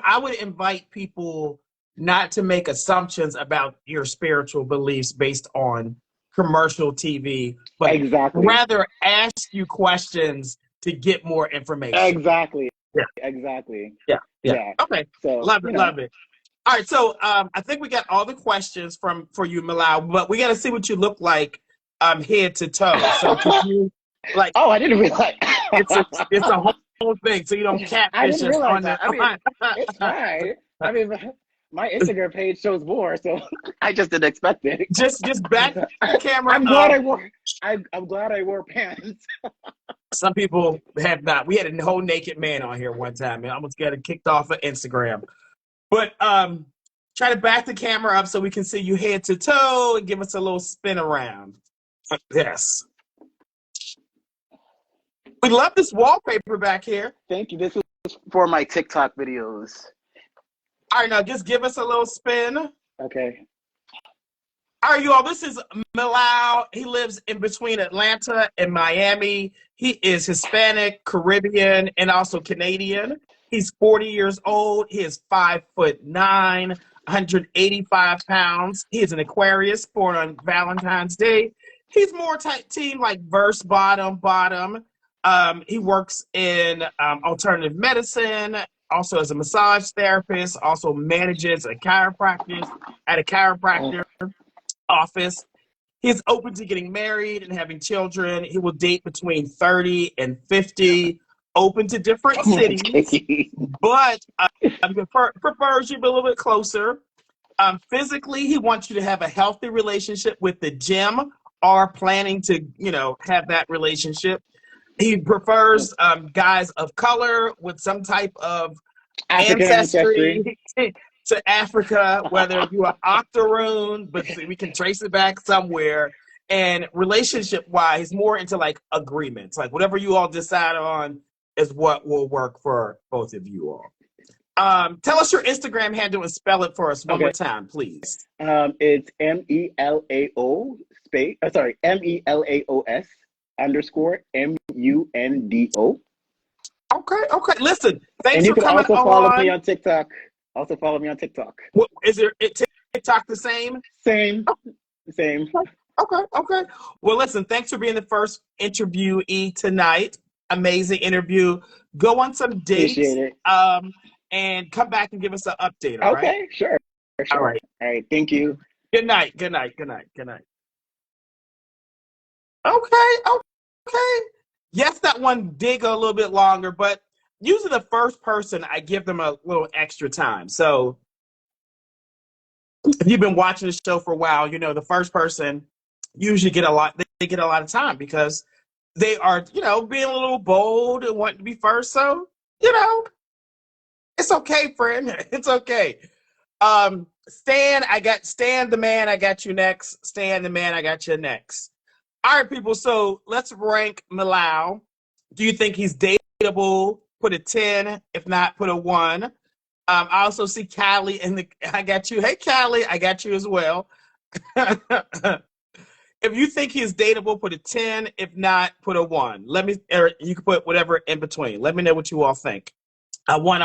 I would invite people not to make assumptions about your spiritual beliefs based on commercial TV, but Exactly. rather ask you questions to get more information. Exactly. Yeah. Exactly. Yeah. Yeah. Yeah. Okay. So, Love it. Love it. All right. So I think we got all the questions for you, Milow, but we got to see what you look like head to toe. So could you like oh, I didn't realize. it's a whole thing, so you don't I catfish didn't us realize on that. the I mean, it's fine. I mean, my Instagram page shows more, so I just didn't expect it. just back the camera I'm glad up. I wore. I'm glad I wore pants. Some people have not. We had a whole naked man on here one time and almost got it kicked off of Instagram. But try to back the camera up so we can see you head to toe and give us a little spin around. Yes. We love this wallpaper back here. Thank you. This is for my TikTok videos. All right, now just give us a little spin. Okay. All right, you all, this is Milow. He lives in between Atlanta and Miami. He is Hispanic, Caribbean, and also Canadian. He's 40 years old. He is 5'9", 185 pounds. He is an Aquarius, born on Valentine's Day. He's more team like verse bottom. He works in alternative medicine, also as a massage therapist, also manages a chiropractor at a chiropractor office. He's open to getting married and having children. He will date between 30 and 50, open to different cities, but prefers you a little bit closer. Physically, he wants you to have a healthy relationship with the gym or planning to, have that relationship. He prefers guys of color with some type of African ancestry. ancestry to Africa, whether you are octoroon, but we can trace it back somewhere. And relationship wise, more into like agreements, like whatever you all decide on is what will work for both of you all. Tell us your Instagram handle and spell it for us one more time, please. It's MELAO space. Sorry, MELAOS _MUNDO. Okay. Listen, thanks and you for can coming also follow on. me on TikTok. Also follow me on TikTok. What, is there TikTok the same? Same. Okay. Well, listen, thanks for being the first interviewee tonight. Amazing interview. Go on some dates. Appreciate it. And come back and give us an update. All right? Okay, sure. All right. All right. Thank you. Good night. Okay. Yes, that one did go a little bit longer, but usually the first person, I give them a little extra time. So if you've been watching the show for a while, the first person usually get a lot. They get a lot of time because they are, being a little bold and wanting to be first. So, it's okay, friend. It's okay. Stan the man, I got you next. Stan the man, I got you next. All right, people. So let's rank Milow. Do you think he's dateable? Put a 10. If not, put a 1. I also see Callie I got you. Hey, Callie, I got you as well. If you think he's dateable, put a 10. If not, put a 1. You can put whatever in between. Let me know what you all think. I want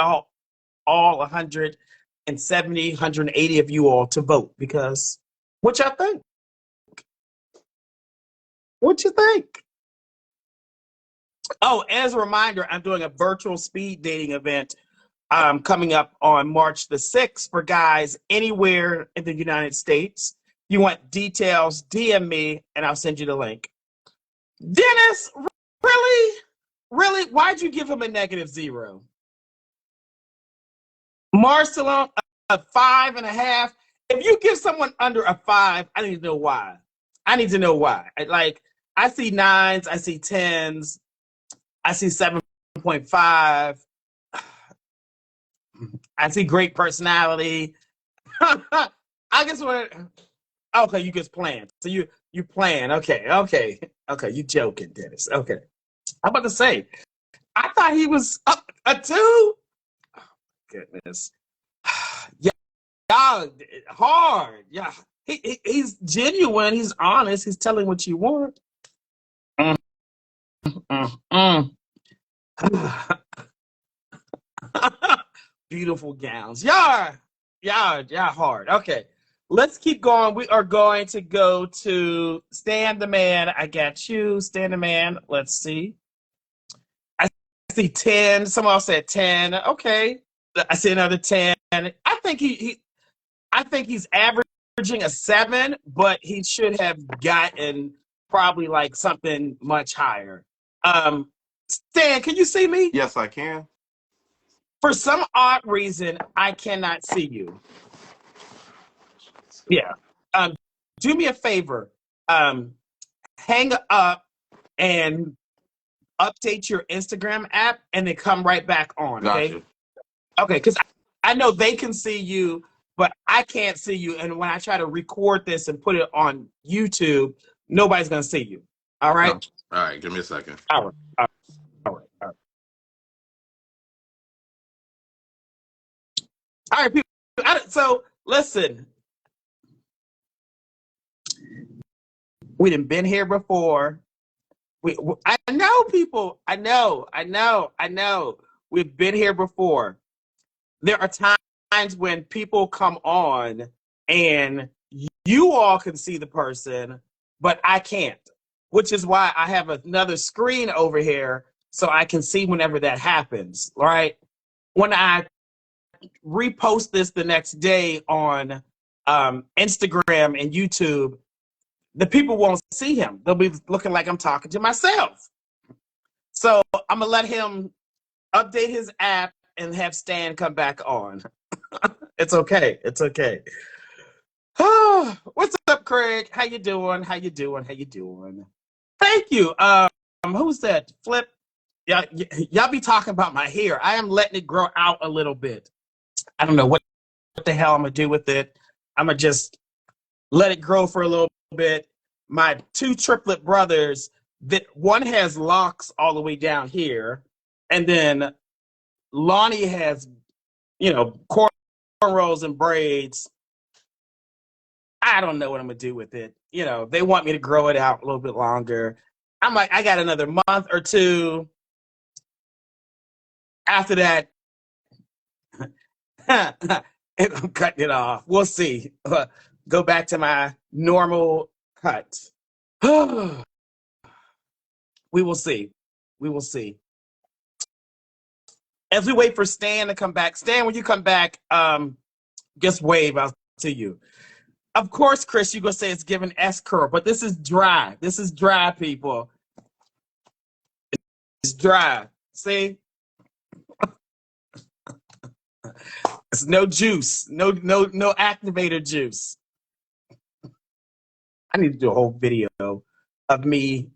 all 170, 180 of you all to vote because what y'all think? What you think? Oh, as a reminder, I'm doing a virtual speed dating event coming up on March the 6th for guys anywhere in the United States. If you want details, DM me and I'll send you the link. Dennis, really? Really? Why'd you give him a -0? Marcelo, a 5.5. If you give someone under a 5, I need to know why. I see 9s, I see 10s, I see 7.5. I see great personality. I just want. Okay, you just playing. So you playing. Okay. You joking, Dennis. Okay. I'm about to say. I thought he was a two. Goodness. Yeah, hard. Yeah. He's genuine. He's honest. He's telling what you want. Mm, mm, mm. Beautiful gowns. Y'all hard. Okay. Let's keep going. We are going to go to Stan the Man. I got you, Stan the Man. Let's see. I see 10. Someone else said 10. Okay. I see another 10. I think I think he's averaging a 7, but he should have gotten probably like something much higher. Stan, can you see me? Yes, I can. For some odd reason, I cannot see you. Yeah. Do me a favor. Hang up and update your Instagram app and then come right back on. Okay. Gotcha. Okay, because I know they can see you, but I can't see you. And when I try to record this and put it on YouTube, nobody's gonna see you. All right. Oh, all right, give me a second. All right. All right. All right, people. So listen, we done been here before. I know people. I know. We've been here before. There are times when people come on and you all can see the person, but I can't, which is why I have another screen over here so I can see whenever that happens, right? When I repost this the next day on Instagram and YouTube, the people won't see him. They'll be looking like I'm talking to myself. So I'm going to let him update his app and have Stan come back on. It's okay. What's up, Craig? How you doing? Thank you. Who's that? Flip. Y'all be talking about my hair. I am letting it grow out a little bit. I don't know what the hell I'm gonna do with it. I'm gonna just let it grow for a little bit. My 2 triplet brothers, that one has locks all the way down here, and then Lonnie has, cornrows and braids. I don't know what I'm gonna do with it. They want me to grow it out a little bit longer. I'm like, I got another month or 2. After that, I'm cutting it off. We'll see. Go back to my normal cut. We will see. As we wait for Stan to come back. Stan, when you come back, just wave out to you. Of course, Chris, you're going to say it's given S-curl, but this is dry. This is dry, people. It's dry. See? It's no juice. No activator juice. I need to do a whole video of me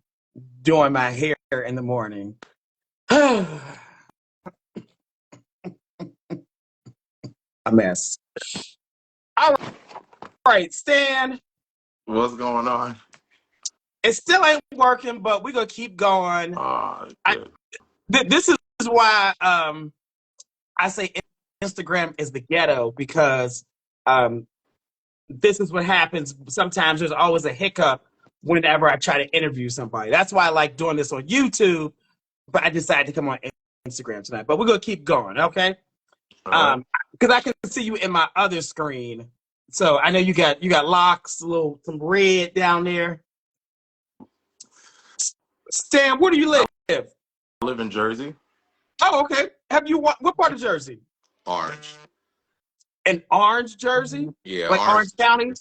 doing my hair in the morning. A mess. All right, Stan. What's going on? It still ain't working, but we're going to keep going. This is why I say Instagram is the ghetto, because this is what happens. Sometimes there's always a hiccup whenever I try to interview somebody. That's why I like doing this on YouTube, but I decided to come on Instagram tonight. But we're going to keep going, okay? Because I can see you in my other screen. So I know you got locks, some red down there. Stan, where do you live? I live in Jersey. Oh, okay. What part of Jersey? Orange. In Orange, Jersey? Yeah. Like Orange County?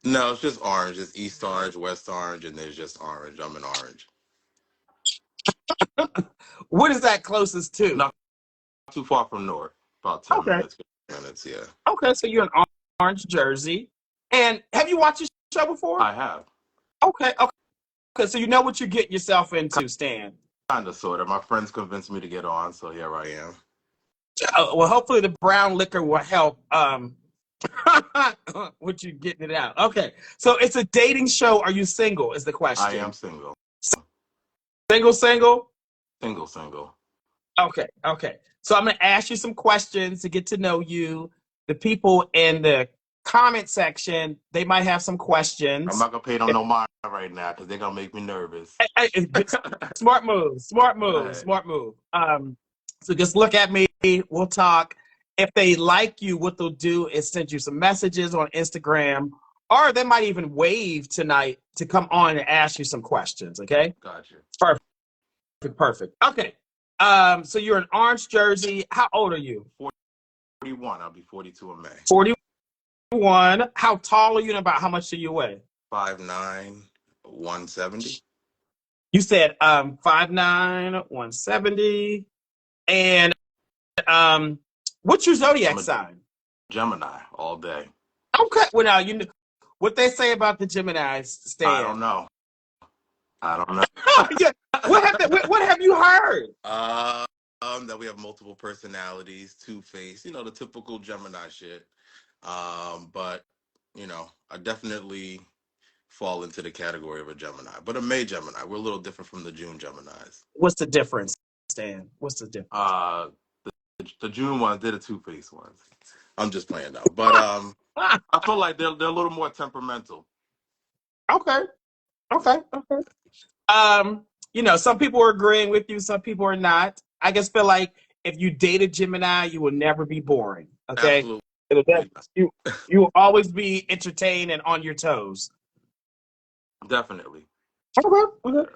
No, it's just Orange. It's East Orange, West Orange, and there's just Orange. I'm in Orange. What is that closest to? Not too far from North. About 10 minutes, 15 minutes, yeah. Okay, so you're in Orange, Jersey. And have you watched this show before? I have. Okay, so you know what you're getting yourself into, Stan. Kind of, sort of. My friends convinced me to get on, so here I am. Well, hopefully the brown liquor will help with you getting it out. Okay, so it's a dating show. Are you single? Is the I am question. single. Single, single. Single, single. Okay, okay. So I'm gonna ask you some questions to get to know you. The people in the comment section, they might have some I'm questions. not gonna pay them no mind right now because they're gonna make me nervous. Smart move, smart Go move, ahead. smart move. So just look at me. We'll talk. If they like you, what they'll do is send you some messages on Instagram, or they might even wave tonight to come on and ask you some questions. Okay, Gotcha. perfect, perfect. Okay. So you're in Orange, Jersey. How old are you? 41. I'll be 42 in May. 41. How tall are you and about how much do you weigh? 5'9", 170. You said 5'9", 170. And what's your I'm zodiac a sign? Gemini all day. Okay. Well, now you know what they say about the Geminis, I don't Stan. know. I don't know. Yeah. What have you heard? That we have multiple personalities, two-faced, the typical Gemini shit. But I definitely fall into the category of a Gemini, but a May Gemini. We're a little different from the June Geminis. What's the difference, Stan? What's the difference? The June ones, they're the two-faced ones. I'm just playing now, but I feel like they're a little more temperamental. Okay. Okay. Okay. Some people are agreeing with you, some people are not. I just feel like if you date a Gemini, you will never be boring. Okay, Absolutely. you you will always be entertained and on your toes. Definitely. Okay, okay.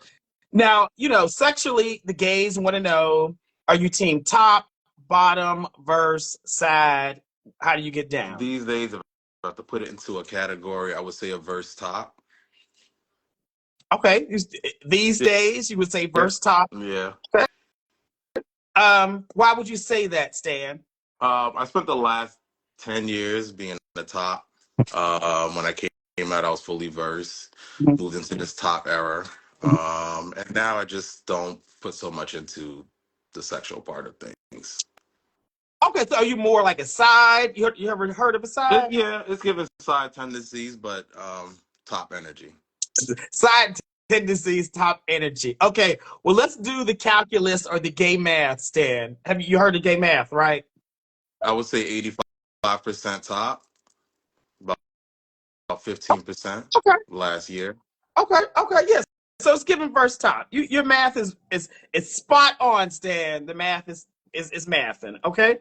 Now, sexually, the gays want to know: are you team top, bottom, verse, side? How do you get down? These days, if I have to put it into a category, I would say a verse top. Okay, these days you would say Yeah. verse top. Yeah. Okay. Why would you say that, Stan? I spent the last 10 years being the top. When I came out, I was fully versed, moved into this top era. And now I just don't put so much into the sexual part of things. Okay, so are you more like a side? You ever heard of a side? It's giving side tendencies, but top energy. Side tendencies, top energy. Okay, well, let's do the calculus or the gay math, Stan. Have you heard of gay math, right? I would say 85% top, about 15% Okay, last year. okay, okay, yes. So it's given verse top. Your math is spot on, Stan. The math is mathing. Okay.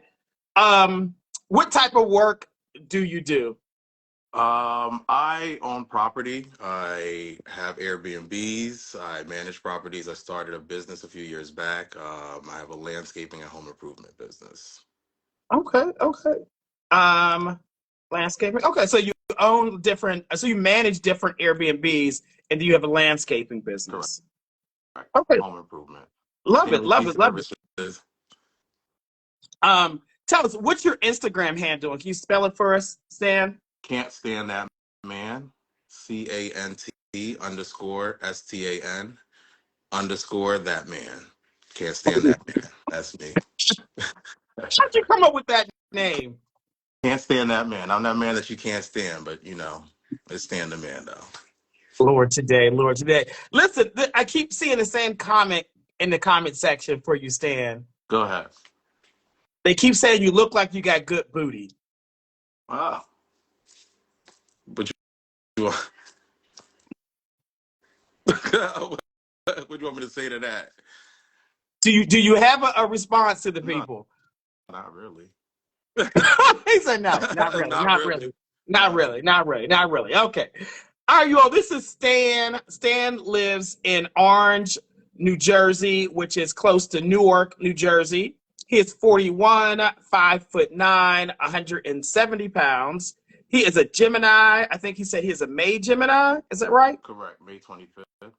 What type of work do you do? I own property. I have Airbnbs. I manage properties. I started a business a few years back. I have a landscaping and home improvement business. Okay, okay. Um, Landscaping. Okay, so you own different. So you manage different Airbnbs, and do you have a landscaping Correct. business? Okay, Home improvement. love it, love Community it, love it. services. Tell us what's your Instagram handle? Can you spell it for us, Stan? Can't stand that man. CANT_STAN_ that man. Can't stand that man. That's me. How'd you come up with that name? Can't stand that man. I'm that man that you can't stand, but let's stand the man though. Lord today, Lord today. Listen, I keep seeing the same comment in the comment section for you, Stan. Go ahead. They keep saying you look like you got good booty. Ah, but you what do you want me to say to that? Do you have a response to the No, people? not really. He said no, not really, Not not really. really, not really, not really, not really. Okay. All right, you all. This is Stan. Stan lives in Orange, New Jersey, which is close to Newark, New Jersey. He is 41, 5'9", 170 pounds. He is a Gemini. I think he said he is a May Gemini. Is that right? Correct. May 25th.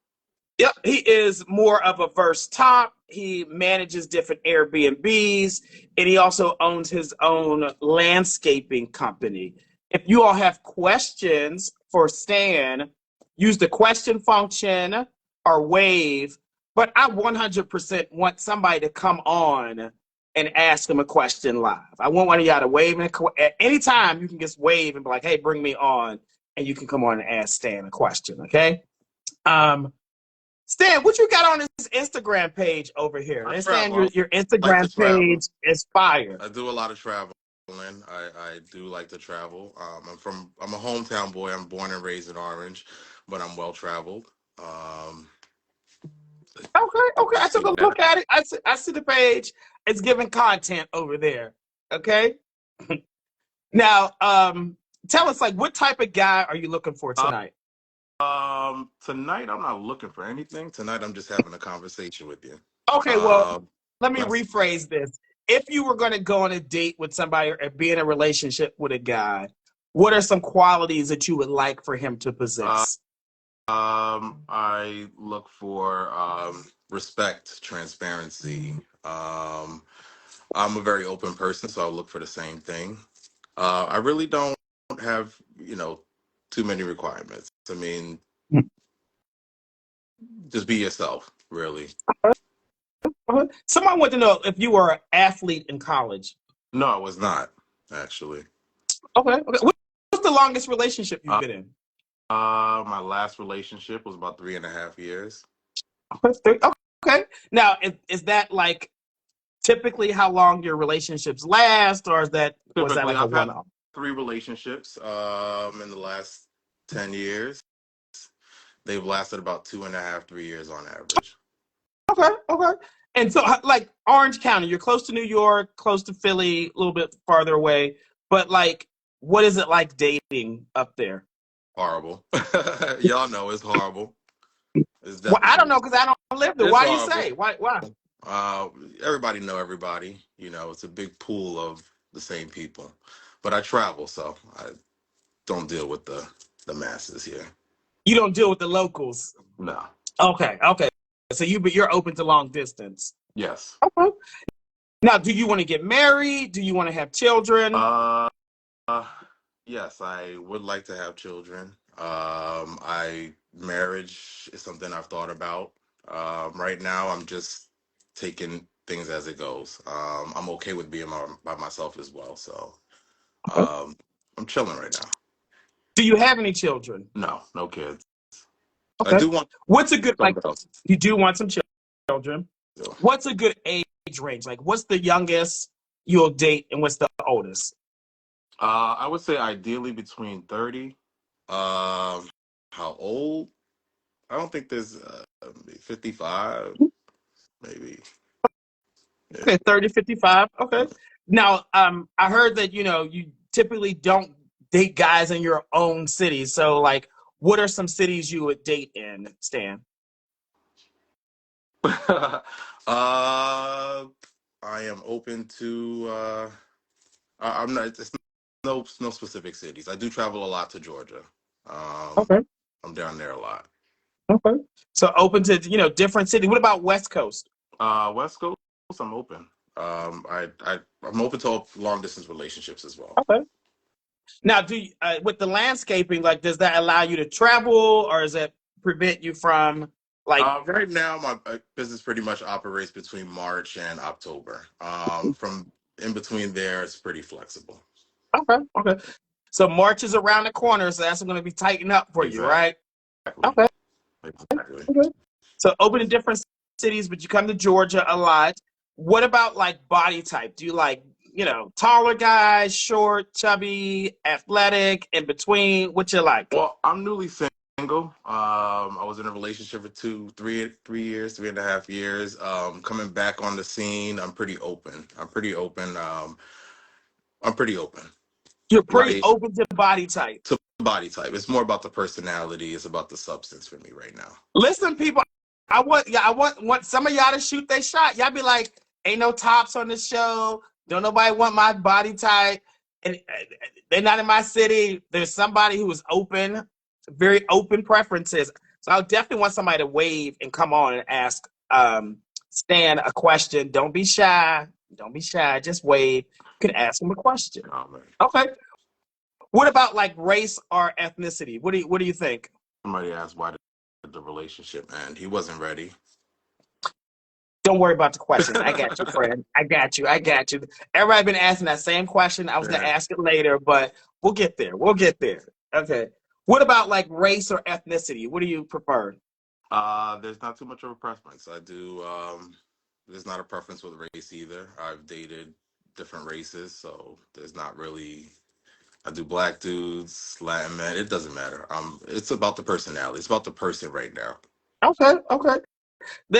Yep, he is more of a verse top. He manages different Airbnbs, and he also owns his own landscaping company. If you all have questions for Stan, use the question function or wave. But I 100% want somebody to come on and ask him a question live. I want one of y'all to wave at any time. You can just wave and be like, "Hey, bring me on," and you can come on and ask Stan a question. Okay. Stan, what you got on this Instagram page over here? I They saying travel. your I like to Instagram travel. page is fire. I do a lot of traveling. I do like to travel. I'm a hometown boy. I'm born and raised in Orange, but I'm well traveled. Um, Okay. I took see a that. look at it. I see the page. It's giving content over there. Okay. Now, tell us, like, what type of guy are you looking for tonight? Tonight I'm not looking for anything. Tonight I'm just having a conversation with you. Okay, well, Um, let me that's rephrase this. If you were going to go on a date with somebody or be in a relationship with a guy, what are some qualities that you would like for him to possess? I look for respect, transparency. I'm a very open person, so I look for the same thing. I really don't have, too many requirements. I mean, just be yourself, really. Someone wanted to know if you were an athlete in college. No, I was not, actually. Okay. What's the longest relationship you've been in? My last relationship was about 3.5 years. Okay. Now, is that like typically how long your relationships last, or was that Typically, like a I've had one-off? 3 relationships in the last 10 years. They've lasted about 2.5, 3 years on average. Okay. And so, like Orange County, you're close to New York, close to Philly, a little bit farther away. But like, what is it like dating up there? Horrible. Y'all know it's horrible. It's Well, I don't definitely know because I don't live there. it's Why do you horrible. say? Why? Everybody know everybody. It's a big pool of the same people. But I travel, so I don't deal with the masses here. You don't deal with the locals. No. Okay. So you're open to long distance. Yes. Okay. Now, do you want to get married? Do you want to have children? Uh, yes, I would like to have children. I marriage is something I've thought about. Right now, I'm just taking things as it goes. I'm okay with being by myself as well. So um, I'm chilling right now. Do you have any children? No, no kids. I Okay. do want What's a good like? something else. You do want some children. So, What's a good age range? Like, what's the youngest you'll date, and what's the oldest? I would say ideally between 30. How old? I don't think there's 55, maybe. Yeah. Okay, 30, 55. Okay. Now, I heard that you typically don't date guys in your own city. So, like, what are some cities you would date in, Stan? I am open to. I'm not. It's no specific cities. I do travel a lot to Georgia. Um, Okay. I'm down there a lot. Okay. So open to different cities. What about West Coast? West Coast, I'm open. I'm open to long distance relationships as well. Okay. Now, with the landscaping, like, does that allow you to travel, or does that prevent you from like? Right now, my business pretty much operates between March and October. From in between there, it's pretty flexible. Okay. So March is around the corner, so that's going to be tightened up for you, Exactly. right? Okay. Exactly. Okay. So open in different cities, but you come to Georgia a lot. What about like body type? Do you like, taller guys, short, chubby, athletic, in between? What you like? Well, I'm newly single. I was in a relationship for 3 years, 3.5 years. Coming back on the scene, I'm pretty open. I'm pretty open. You're pretty Right open to body type. to body type. It's more about the personality. It's about the substance for me right now. Listen, people, I want some of y'all to shoot their shot. Y'all be like, ain't no tops on this show. Don't nobody want my body type. And they're not in my city. There's somebody who is open, very open preferences. So I definitely want somebody to wave and come on and ask Stan a question. Don't be shy. Don't be shy. Just wave. You can ask him a question. Oh, man. Okay. What about like race or ethnicity? What do you think? Somebody asked why did the relationship end. He wasn't ready. Don't worry about the question. I got you, friend. I got you. I got you. Everybody been asking that same question. I was gonna ask it later, but we'll get there. We'll get there. Okay. What about like race or ethnicity? What do you prefer? There's not too much of a preference. I do. There's not a preference with race either. I've dated different races, so there's not really. I do black dudes, Latin men. It doesn't matter. It's about the personality. It's about the person right now. Okay. Okay.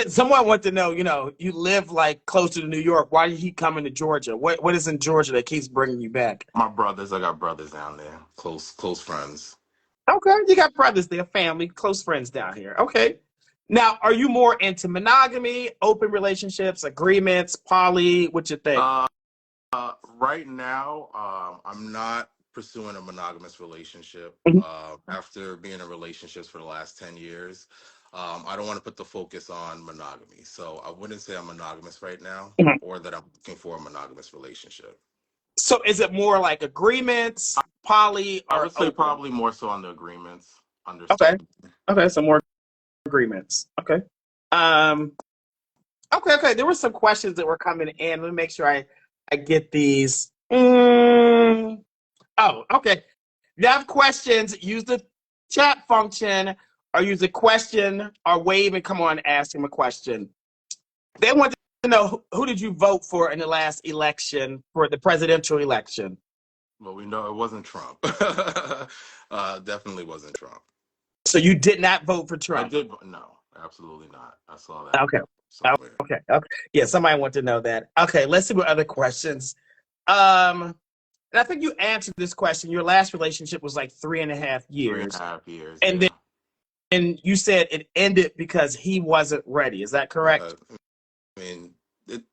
Someone wants to know, you live like closer to New York. Why do you keep coming to Georgia? What is in Georgia that keeps bringing you back? My brothers, I got brothers down there, close friends. Okay, you got brothers there, family, close friends down here. Okay. Now, are you more into monogamy, open relationships, agreements, poly? What you think? Right now, I'm not pursuing a monogamous relationship. Mhm. After being in relationships for the last 10 years, I don't want to put the focus on monogamy. So I wouldn't say I'm monogamous right now Mhm. or that I'm looking for a monogamous relationship. So is it more like agreements, poly, I or would say open? probably more so on the agreements, Okay. understanding. Okay, so more agreements. Okay. Um, okay. There were some questions that were coming in. Let me make sure I get these. Oh, okay. If you have questions, use the chat function or use a question or wave and come on and ask him a question. They want to know who did you vote for in the last election for the presidential election? But we know it wasn't Trump. Definitely wasn't Trump. So you did not vote for I Trump? did. No, absolutely not. I saw that Okay. somewhere. Okay. Yeah, somebody want to know that. Okay, let's see what other questions. And I think you answered this question. Your last relationship was like 3.5 Three and a years. half years. And Yeah. then you said it ended because he wasn't ready. Is that correct? I mean,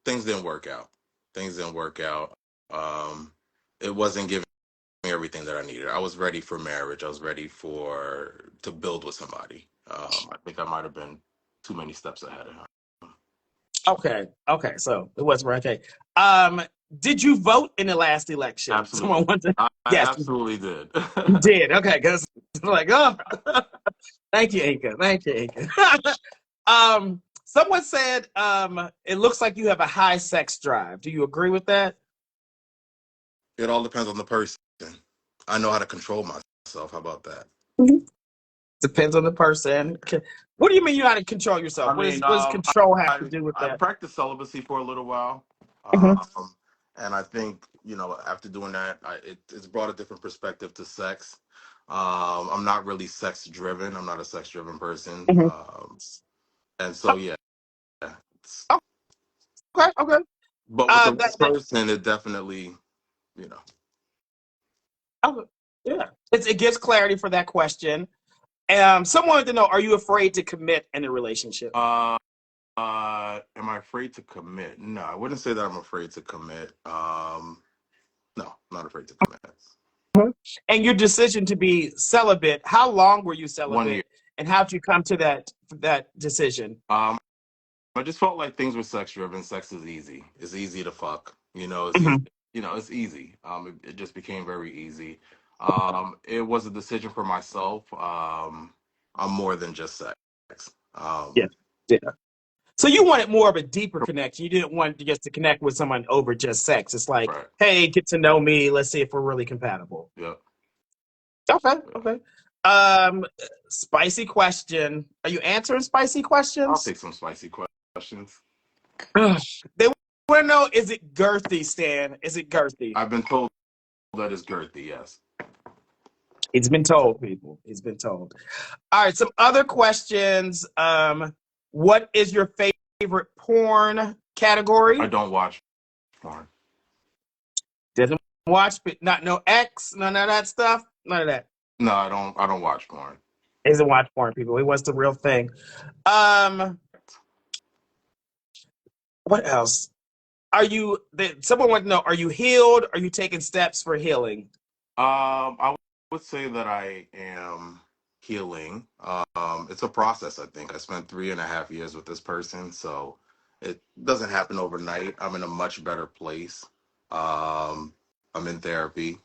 things didn't work out. Things didn't work out. Um, it wasn't giving me everything that I needed. I was ready for marriage. I was ready to build with somebody. I think I might have been too many steps ahead of him. Okay. So it wasn't right. Okay. Did you vote in the last election? Someone Absolutely. wants to. I Yes, absolutely did. you did. Okay, because like, oh, thank you, Inka. Thank you, Inka. Someone said, it looks like you have a high sex drive. Do you agree with that? It all depends on the person. I know how to control myself. How about that? Mhm. Depends on the person. What do you mean you know how to control yourself? I mean, What does control have to I do with I that? practiced celibacy for a little while, Mhm. and I think after doing that, it's brought a different perspective to sex. I'm not really sex driven. I'm not a sex driven person, Mhm. and so yeah. It's, Okay. but with the That, right person, it definitely you know. okay. Yeah. It gives clarity for that question. Someone wanted to know: are you afraid to commit in a relationship? Uh, am I afraid to commit? No, I wouldn't say that I'm afraid to commit. No, I'm not afraid to commit. Mhm. And your decision to be celibate, how long were you 1 year. celibate, and how did you come to that decision? I just felt like things were sex driven. Sex is easy. It's easy to fuck. It's easy. Mhm. It's easy. It just became very easy. It was a decision for myself. I'm more than just sex. Yeah. Um, Yeah. So you wanted more of a deeper connection. You didn't want just to connect with someone over just sex. It's like, right. hey, get to know me. Let's see if we're really compatible. Yeah. Yeah. Okay. Spicy question. Are you answering spicy I'll questions? take some spicy questions. Ugh. They want to know, is it girthy, Stan? Is it girthy? I've been told that it's girthy. Yes. He's been told, people. He's been told. All right, some other questions. What is your favorite porn I category? don't watch porn. Doesn't watch, but not no X, none of that stuff. None of that. No, I don't. I don't watch porn. He doesn't watch porn, people. He wants the real thing. Um, what else? Someone wants to know, are you healed? Are you taking steps for healing? I would say that I am healing. It's a process, I think. I spent 3.5 years with this person, so it doesn't happen overnight. I'm in a much better place. I'm in therapy.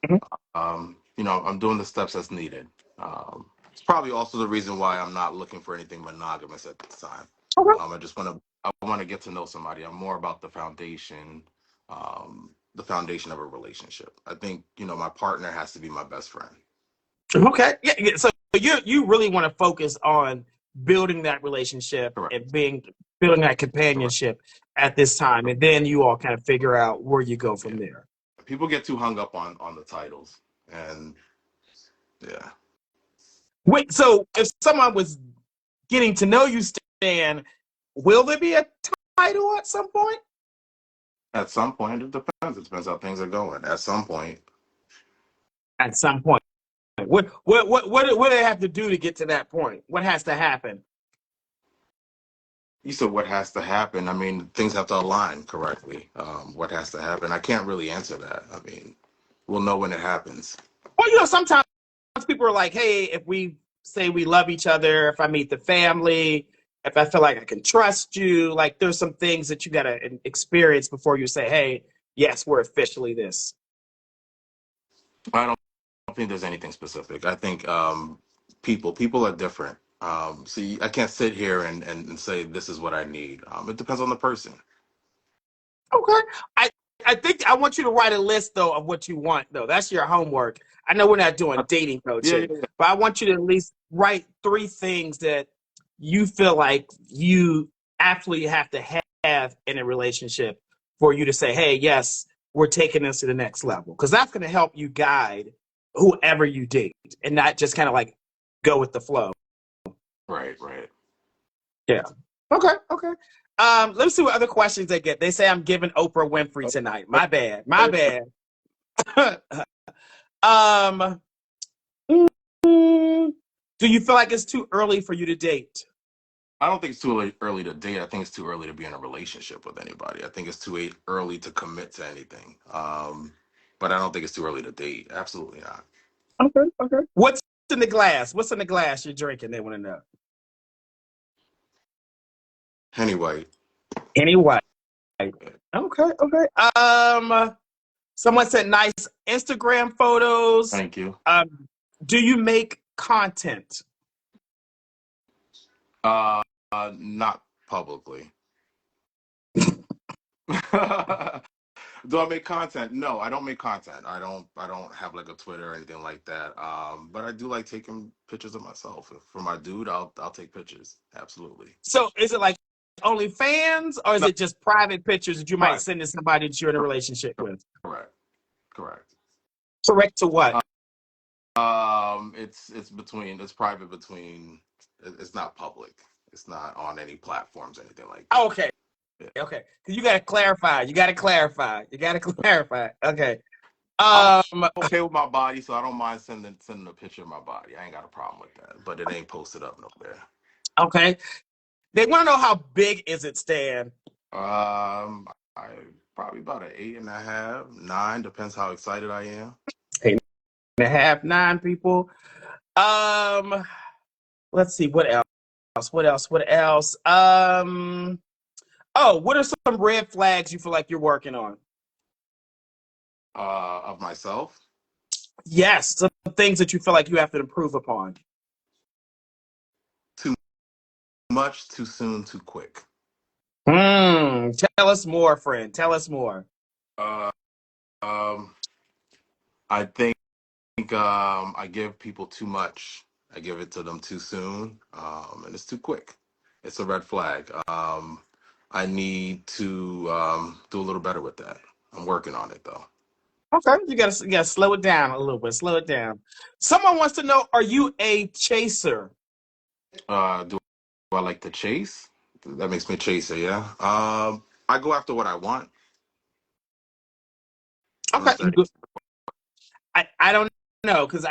Mhm. I'm doing the steps that's needed. It's probably also the reason why I'm not looking for anything monogamous at this time. Okay. I just want to I want to get to know somebody. I'm more about the foundation of a relationship. I think, my partner has to be my best friend. Okay. Yeah, yeah. So you really want to focus on building that relationship Correct. and building that Correct. companionship at this time, and then you all kind of figure out where you go from Yeah. there. People get too hung up on the titles, and yeah. Wait, so if someone was getting to know you, Stan, will there be a title at some point? At some point, it depends. It depends how things are going. At some point, At some point. What do they have to do to get to that point? What has to happen? you said what has to happen. I mean, things have to align correctly. What has to happen? I can't really answer that. I mean, we'll know when it happens. Well, sometimes people are like, hey, if we say we love each other, if I meet the family, if I feel like I can trust you, like there's some things that you got to experience before you say, hey, yes, we're officially this. I don't think there's anything specific. I think people are different. See, I can't sit here and say this is what I need. It depends on the person. Okay. I think I want you to write a list, though, of what you want, though. That's your homework. I know we're not doing dating Yeah, coaching, yeah, yeah. but I want you to at least write 3 things that you feel like you absolutely have to have in a relationship for you to say, hey, yes, we're taking this to the next level. Because that's going to help you guide whoever you date and not just kind of like go with the flow. Right, right. Yeah. Okay. Okay. Let me see what other questions they get. They say I'm giving Oprah Winfrey tonight. My bad. My bad. um, do you feel like it's too early for you to date? I don't think it's too early to date. I think it's too early to be in a relationship with anybody. I think it's too early to commit to anything. But I don't think it's too early to date. Absolutely not. Okay. Okay. What's in the glass? What's in the glass you're drinking? They want to know. Anyway, Anyway. Okay. Okay. Someone said nice Instagram photos. thank you. Do you make content? Not publicly. Do I make content? No, I don't make content. I don't have like a Twitter or anything like that. But I do like taking pictures of myself. For my dude, I'll take pictures. Absolutely. So is it like OnlyFans or is No, it just private pictures that you might private. send to somebody that you're in a relationship with? Correct. Correct. Correct to what? It's private between. It's not public. It's not on any platforms or anything like that. Okay. Yeah. Okay. Because you got to clarify. You got to clarify. You got to clarify. Okay. I'm Um. okay with my body, so I don't mind sending a picture of my body. I ain't got a problem with that. But it ain't posted up nowhere. Okay. They want to know how big is it, Stan? I probably about an 8.5, 9, depends how excited I am. 8.5, 9 people. Let's see. What else? What else? What else? Oh, what are some red flags you feel like you're working on? Of myself. Yes, some things that you feel like you have to improve upon. Too much, too soon, too quick. Tell us more, friend. Tell us more. Uh, um, I think I give people too much. I give it to them too soon, and it's too quick. It's a red flag. I need to do a little better with that. I'm working on it though. Okay, you gotta slow it down a little bit. Slow it down. Someone wants to know: are you a chaser? Do I like to chase? That makes me a chaser, yeah. I go after what I want. Okay, Unless that, I don't know because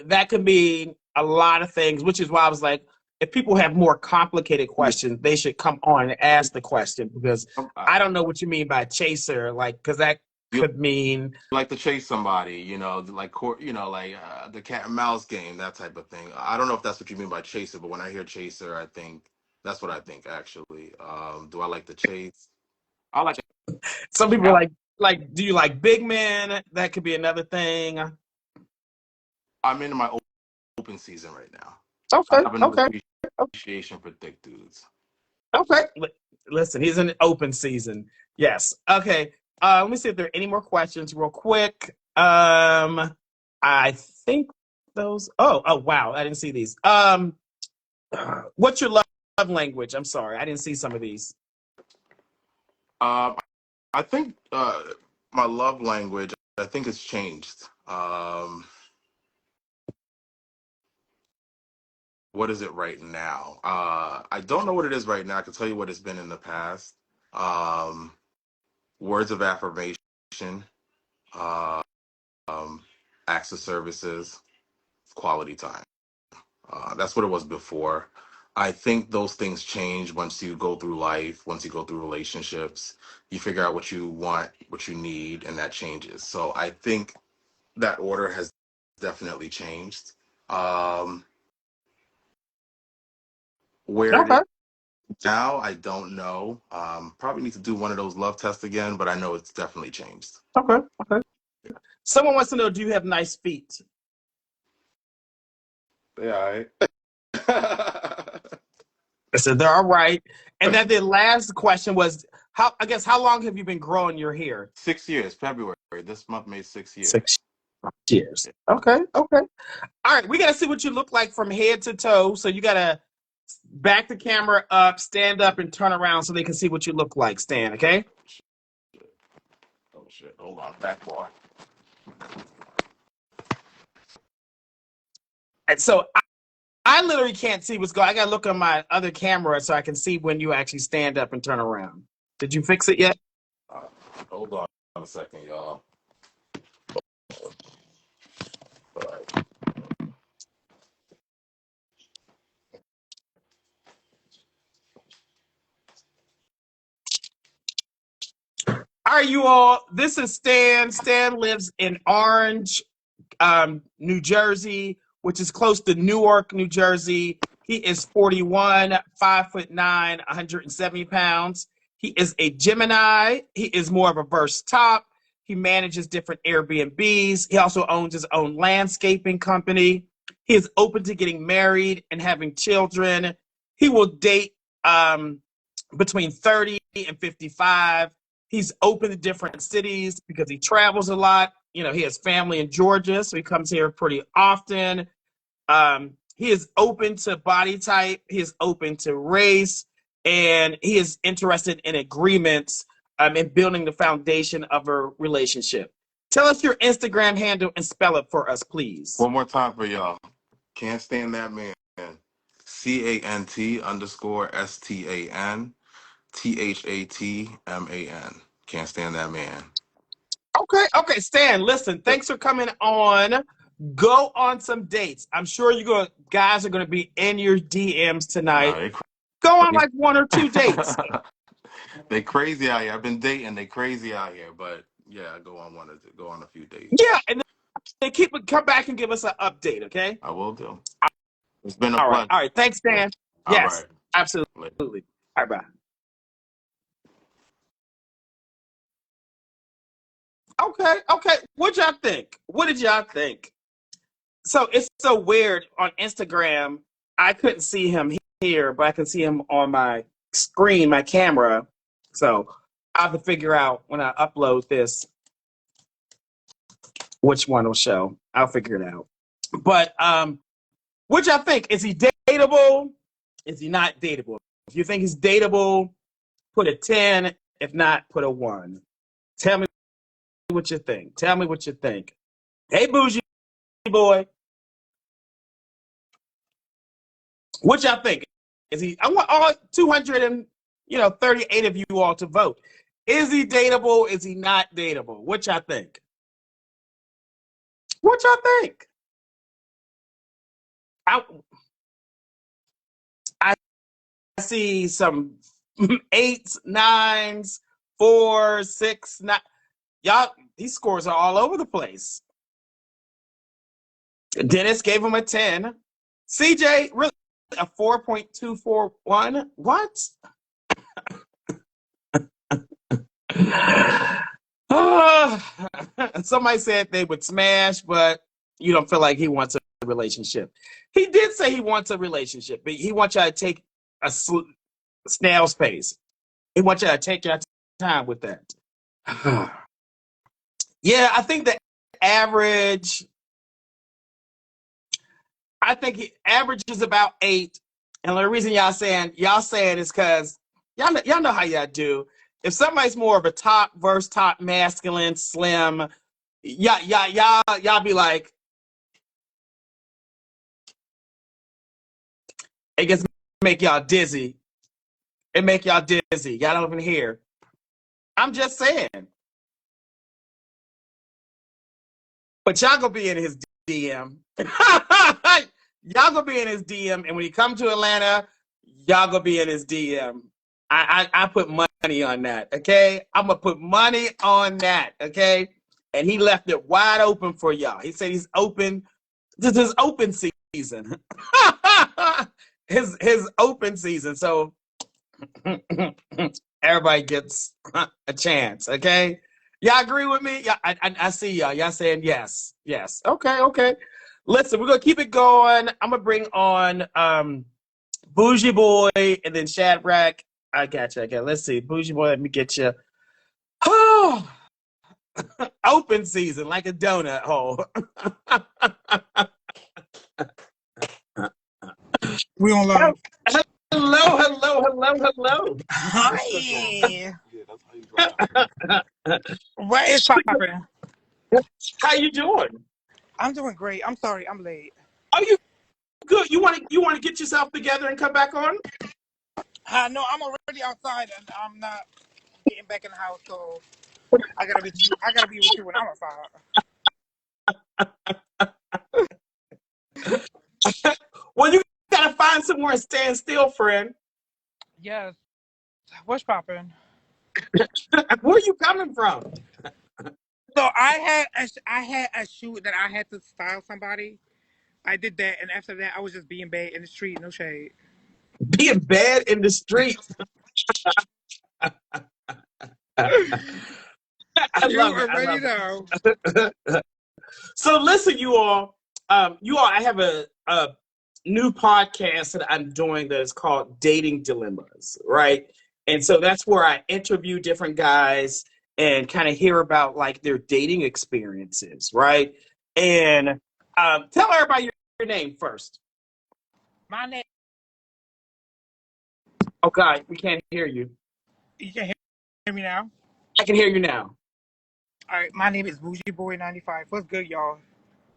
that could be a lot of things, which is why I was like, if people have more complicated yeah, questions, they should come on and ask the question because I, I don't know what you mean by chaser, like because that you could mean like to chase somebody, like like the cat and mouse game, that type of thing. I don't know if that's what you mean by chaser, but when I hear chaser, I think that's what I think actually. Do I like to chase? I like some to people challenge. like do you like big men? That could be another thing. I'm in my open season right now. I Okay, have an okay. appreciation for thick dudes. Okay. Listen, he's in open season. Yes. Okay. Let me see if there are any more questions real quick. I think those. Oh, wow. I didn't see these. What's your love language? I'm sorry. I didn't see some of these. Um, I think my love language, I think it's changed. What is it right now? I don't know what it is right now. I can tell you what it's been in the past. Um, Words of affirmation, uh, acts of services, quality time. That's what it was before. I think those things change once you go through life, once you go through relationships. You figure out what you want, what you need, and that changes. So I think that order has definitely changed. Um, where it is Okay. now, I don't know. Probably need to do one of those love tests again, but I know it's definitely changed. Okay. Okay. Someone wants to know, do you have nice feet? Yeah. I said they're all right. And then the last question was, how long have you been growing your hair? 6 years, February. This month made 6 years. 6 years. Okay. Okay. All right. We got to see what you look like from head to toe. So you got to back the camera up, stand up, and turn around so they can see what you look like, Stan. Okay. Oh shit! Hold on, back boy. And so I literally can't see what's going on. I got to look on my other camera so I can see when you actually stand up and turn around. Did you fix it yet? Uh, Hold on a second, y'all. All right. All right, you all. This is Stan. Stan lives in Orange, New Jersey, which is close to Newark, New Jersey. He is 41, 5'9", 170 pounds. He is a Gemini. He is more of a verse top. He manages different Airbnbs. He also owns his own landscaping company. He is open to getting married and having children. He will date between 30 and 55. He's open to different cities because he travels a lot. You know, he has family in Georgia, so he comes here pretty often. He is open to body type. He is open to race, and he is interested in agreements in building the foundation of a relationship. Tell us your Instagram handle and spell it for us, please. One more time for y'all. Can't stand that man. CANT_STAN Can't stand that man. Okay, Stan, listen, thanks for coming on. Go on some dates. I'm sure guys are gonna be in your DMs tonight. Nah, Go on like 1 or 2 dates. they crazy out here. I've been dating. They crazy out here, but yeah, go on a few dates. Yeah, and then come back and give us an update, okay? I will do. It's been a All pleasure. right. Thanks, Stan. All Yes, right. absolutely. All right, bye. Okay. What y'all think? What did y'all think? So it's so weird on Instagram. I couldn't see him here, but I can see him on my screen, my camera. So I have to figure out when I upload this which one will show. I'll figure it out. But what y'all think? Is he dateable? Is he not dateable? If you think he's dateable, put a 10. If not, put a 1. Tell me what you think. Tell me what you think. Hey, Bougie Boy. What y'all think? Is he? I want all 238 of you all to vote. Is he dateable? Is he not dateable? What y'all think? What y'all think? I see some 8s, 9s, 4, 6, 9. Y'all, these scores are all over the place. Dennis gave him a 10. CJ, really, a 4.241. What? Somebody said they would smash, but you don't feel like he wants a relationship. He did say he wants a relationship, but he wants y'all to take Snail's pace. He wants you to take your time with that. Yeah, I think the average. I think average is about 8. And the reason y'all saying is because y'all know how y'all do. If somebody's more of a top versus top masculine, slim, y'all be like, it gets make y'all dizzy. It make y'all dizzy. Y'all don't even hear. I'm just saying. But y'all gonna be in his DM. Y'all gonna be in his DM, and when he come to Atlanta, y'all gonna be in his DM. I put money on that. Okay, I'm gonna put money on that. Okay, and he left it wide open for y'all. He said he's open. This is open season. his open season. So everybody gets a chance. Okay. Y'all agree with me? Yeah, I see y'all. Y'all saying yes. Yes. Okay. Listen, we're gonna keep it going. I'm gonna bring on Bougie Boy and then Shadrach. I got you. Let's see. Bougie Boy, let me get you. Oh, open season like a donut hole. We on live. Hello. Hi. What is popping? How you doing? I'm doing great. I'm sorry, I'm late. Are you good? You want to get yourself together and come back on? No, I'm already outside and I'm not getting back in the house, so I gotta be with you when I'm outside. Well, you gotta find somewhere and stand still, friend. Yes. What's popping? Where are you coming from? So I had a shoot that I had to style somebody. I did that, and after that, I was just being bad in the street. No shade. Being bad in the streets. I You love already know. it. So listen, you all. I have a new podcast that I'm doing that is called Dating Dilemmas, right? And so that's where I interview different guys and kind of hear about like their dating experiences, right? And tell everybody your name first. My name. Oh God, we can't hear you. You can hear me now. I can hear you now. All right, my name is Bougie Boy 95. What's good, y'all?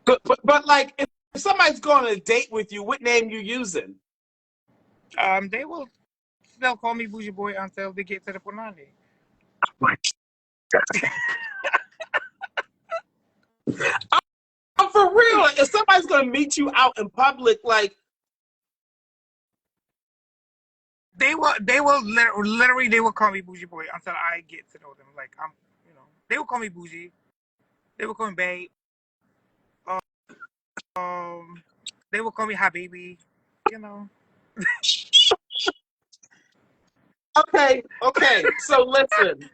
But like, if somebody's going on a date with you, what name you using? They will still call me Bougie Boy until they get to the Punani. I'm for real. If somebody's going to meet you out in public, like They will literally they will call me Bougie Boy until I get to know them. Like they will call me Bougie. They will call me Babe. Um, they will call me Hi Baby. You know. okay. So listen,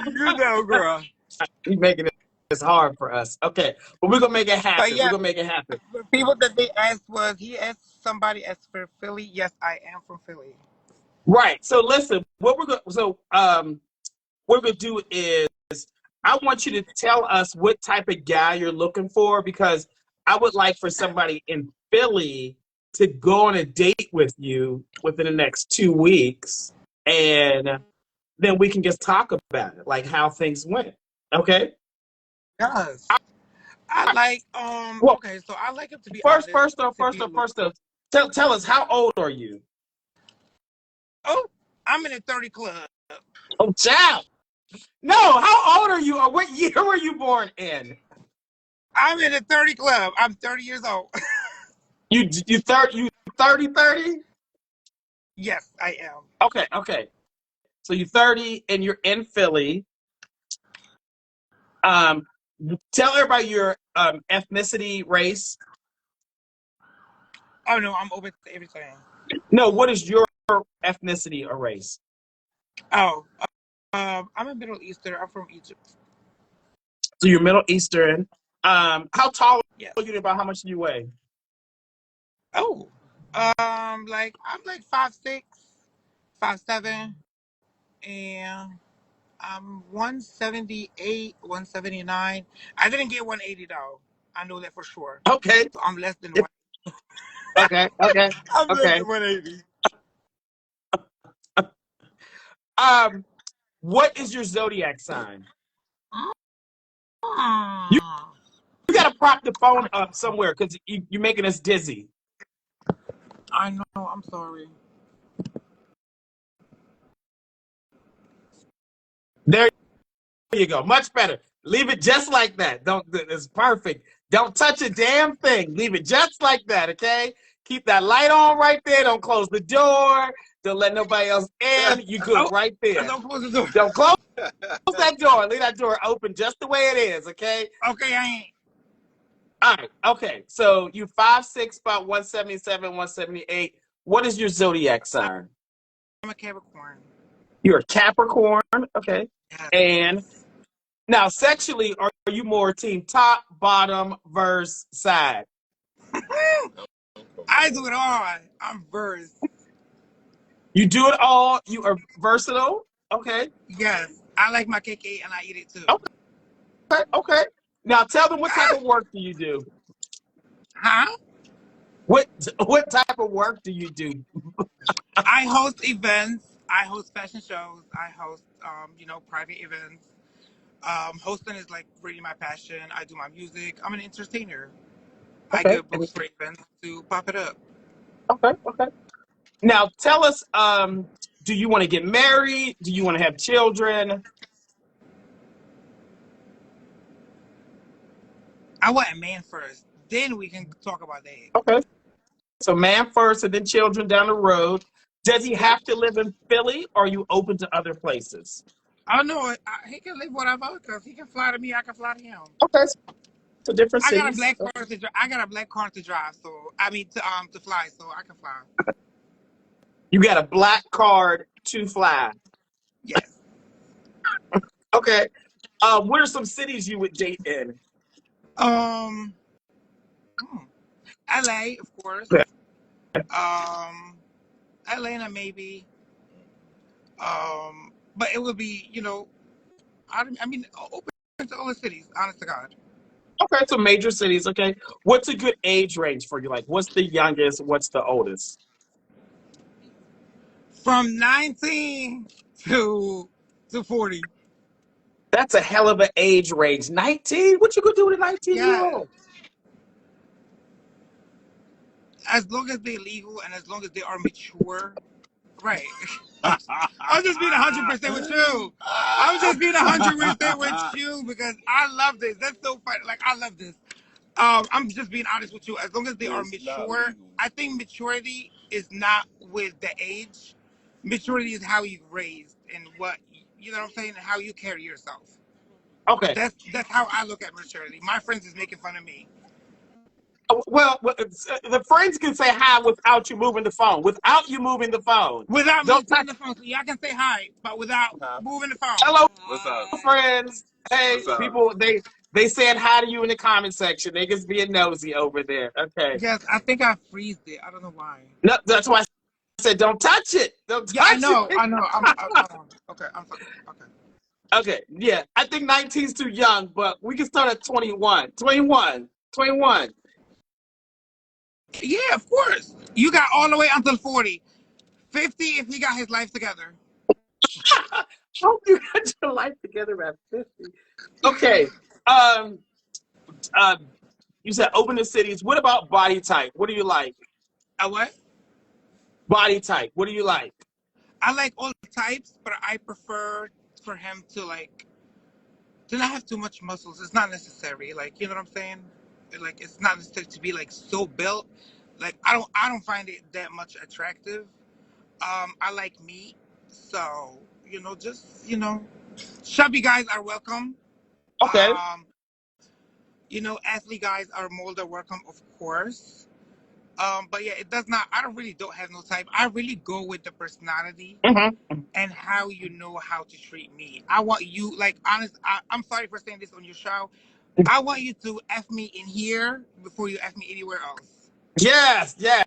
You know, girl. he's making this hard for us. Okay, but we're gonna make it But happen. We're yeah, gonna make it happen. the people that they asked was he asked somebody asked for Philly. Yes, I am from Philly. Right. So listen, what we're gonna do is I want you to tell us what type of guy you're looking for because I would like for somebody in Philly to go on a date with you within the next 2 weeks, and then we can just talk about it, like how things went. Okay. Yes. I like Well, okay, so I like him to be first, honest, first off, to be tell us how old are you? oh, I'm in a 30 club. Oh, child. No, how old are you, or what year were you born in? I'm in a 30 club. I'm 30 years old. You 30? Yes, I am. Okay. So you're 30 and you're in Philly. Um, tell everybody your ethnicity, race. Oh no, I'm open to everything. No, what is your ethnicity or race? Oh, I'm a Middle Eastern. I'm from Egypt. So you're Middle Eastern. How tall Yes. are you? About how much do you weigh? Oh, like I'm like 5'6", 5'7", and I'm 178, 179. I didn't get 180 though. I know that for sure. Okay. So I'm less than one. Okay. Okay. I'm less Okay. than 180. What is your zodiac sign? You Ah, gotta prop the phone up somewhere because you're making us dizzy. I know. I'm sorry. There you go. Much better. Leave it just like that. Don't. It's perfect. Don't touch a damn thing. Leave it just like that. Okay. Keep that light on right there. Don't close the door. Don't let nobody else in. You good Oh, right there. don't close the door. Don't close that door. Leave that door open just the way it is. Okay. Okay, I ain't. All right. Okay. So you 5'6", about 177, 178. What is your zodiac sign? I'm a Capricorn. You're a Capricorn. Okay. Yes. And now, sexually, are you more team top, bottom, verse, side? I do it all. I'm verse. You do it all. You are versatile. Okay. Yes. I like my KK and I eat it too. Okay. Okay. Now, tell them what type of work do you do? Huh? What type of work do you do? I host events. I host fashion shows. I host, private events. Hosting is like really my passion. I do my music. I'm an entertainer. I Okay. give books for events to pop it up. Okay. Okay. Now, tell us. Do you want to get married? Do you want to have children? I want a man first. Then we can talk about that. Okay. So, man first, and then children down the road. Does he have to live in Philly, or are you open to other places? Oh no, he can live whatever because he can fly to me. I can fly to him. Okay. So different I got a cities. black car to drive. I got a black car to drive. So I mean to fly. So I can fly. You got a black card to fly. Yes. Okay. What are some cities you would date in? Um. LA, of course. Okay. Um. Atlanta, maybe. But it would be, I mean, open to all the cities. Honest to God. Okay, so major cities. Okay. What's a good age range for you? Like, what's the youngest? What's the oldest? From 19 to 40. That's a hell of an age range. 19? What you gonna do with a 19-year-old? As long as they're legal and as long as they are mature. Right. I'm just being 100% with you. I'm just being 100% with you because I love this. That's so funny. Like, I love this. I'm just being honest with you. As long as they are mature, I think maturity is not with the age. Maturity is how you raised and what, you know what I'm saying, and how you carry yourself. Okay. That's how I look at maturity. My friends is making fun of me. Well, the friends can say hi without you moving the phone. Without you moving the phone. Without Don't moving touch. the phone. So y'all can say hi, but without moving the phone. Hello, What's up? friends. Hey, What's up? people. They said hi to you in the comment section. They just being nosy over there. Okay. Yes, I think I freezed it. I don't know why. No, that's why I said don't touch it. Don't touch Yeah, I know. it. I know. Okay, I'm sorry. Okay. Okay, yeah. I think 19's too young, but we can start at 21. 21. 21. Yeah, of course. You got all the way until 40. 50 if he got his life together. Hope you got your life together at 50. Okay. Um, you said open the cities. What about body type? What do you like? A what? Body type. What do you like? I like all the types, but I prefer for him to not have too much muscles. It's not necessary. Like, you know what I'm saying? Like, it's not necessary to be like so built. Like, I don't find it that much attractive. I like meat, so just chubby guys are welcome. Okay. Athlete guys are more than welcome, of course. But yeah, it does not. I don't have no type. I really go with the personality Mm-hmm. and how you know how to treat me. I want you, like, honest. I'm sorry for saying this on your show. I want you to f me in here before you f me anywhere else. Yes, yes.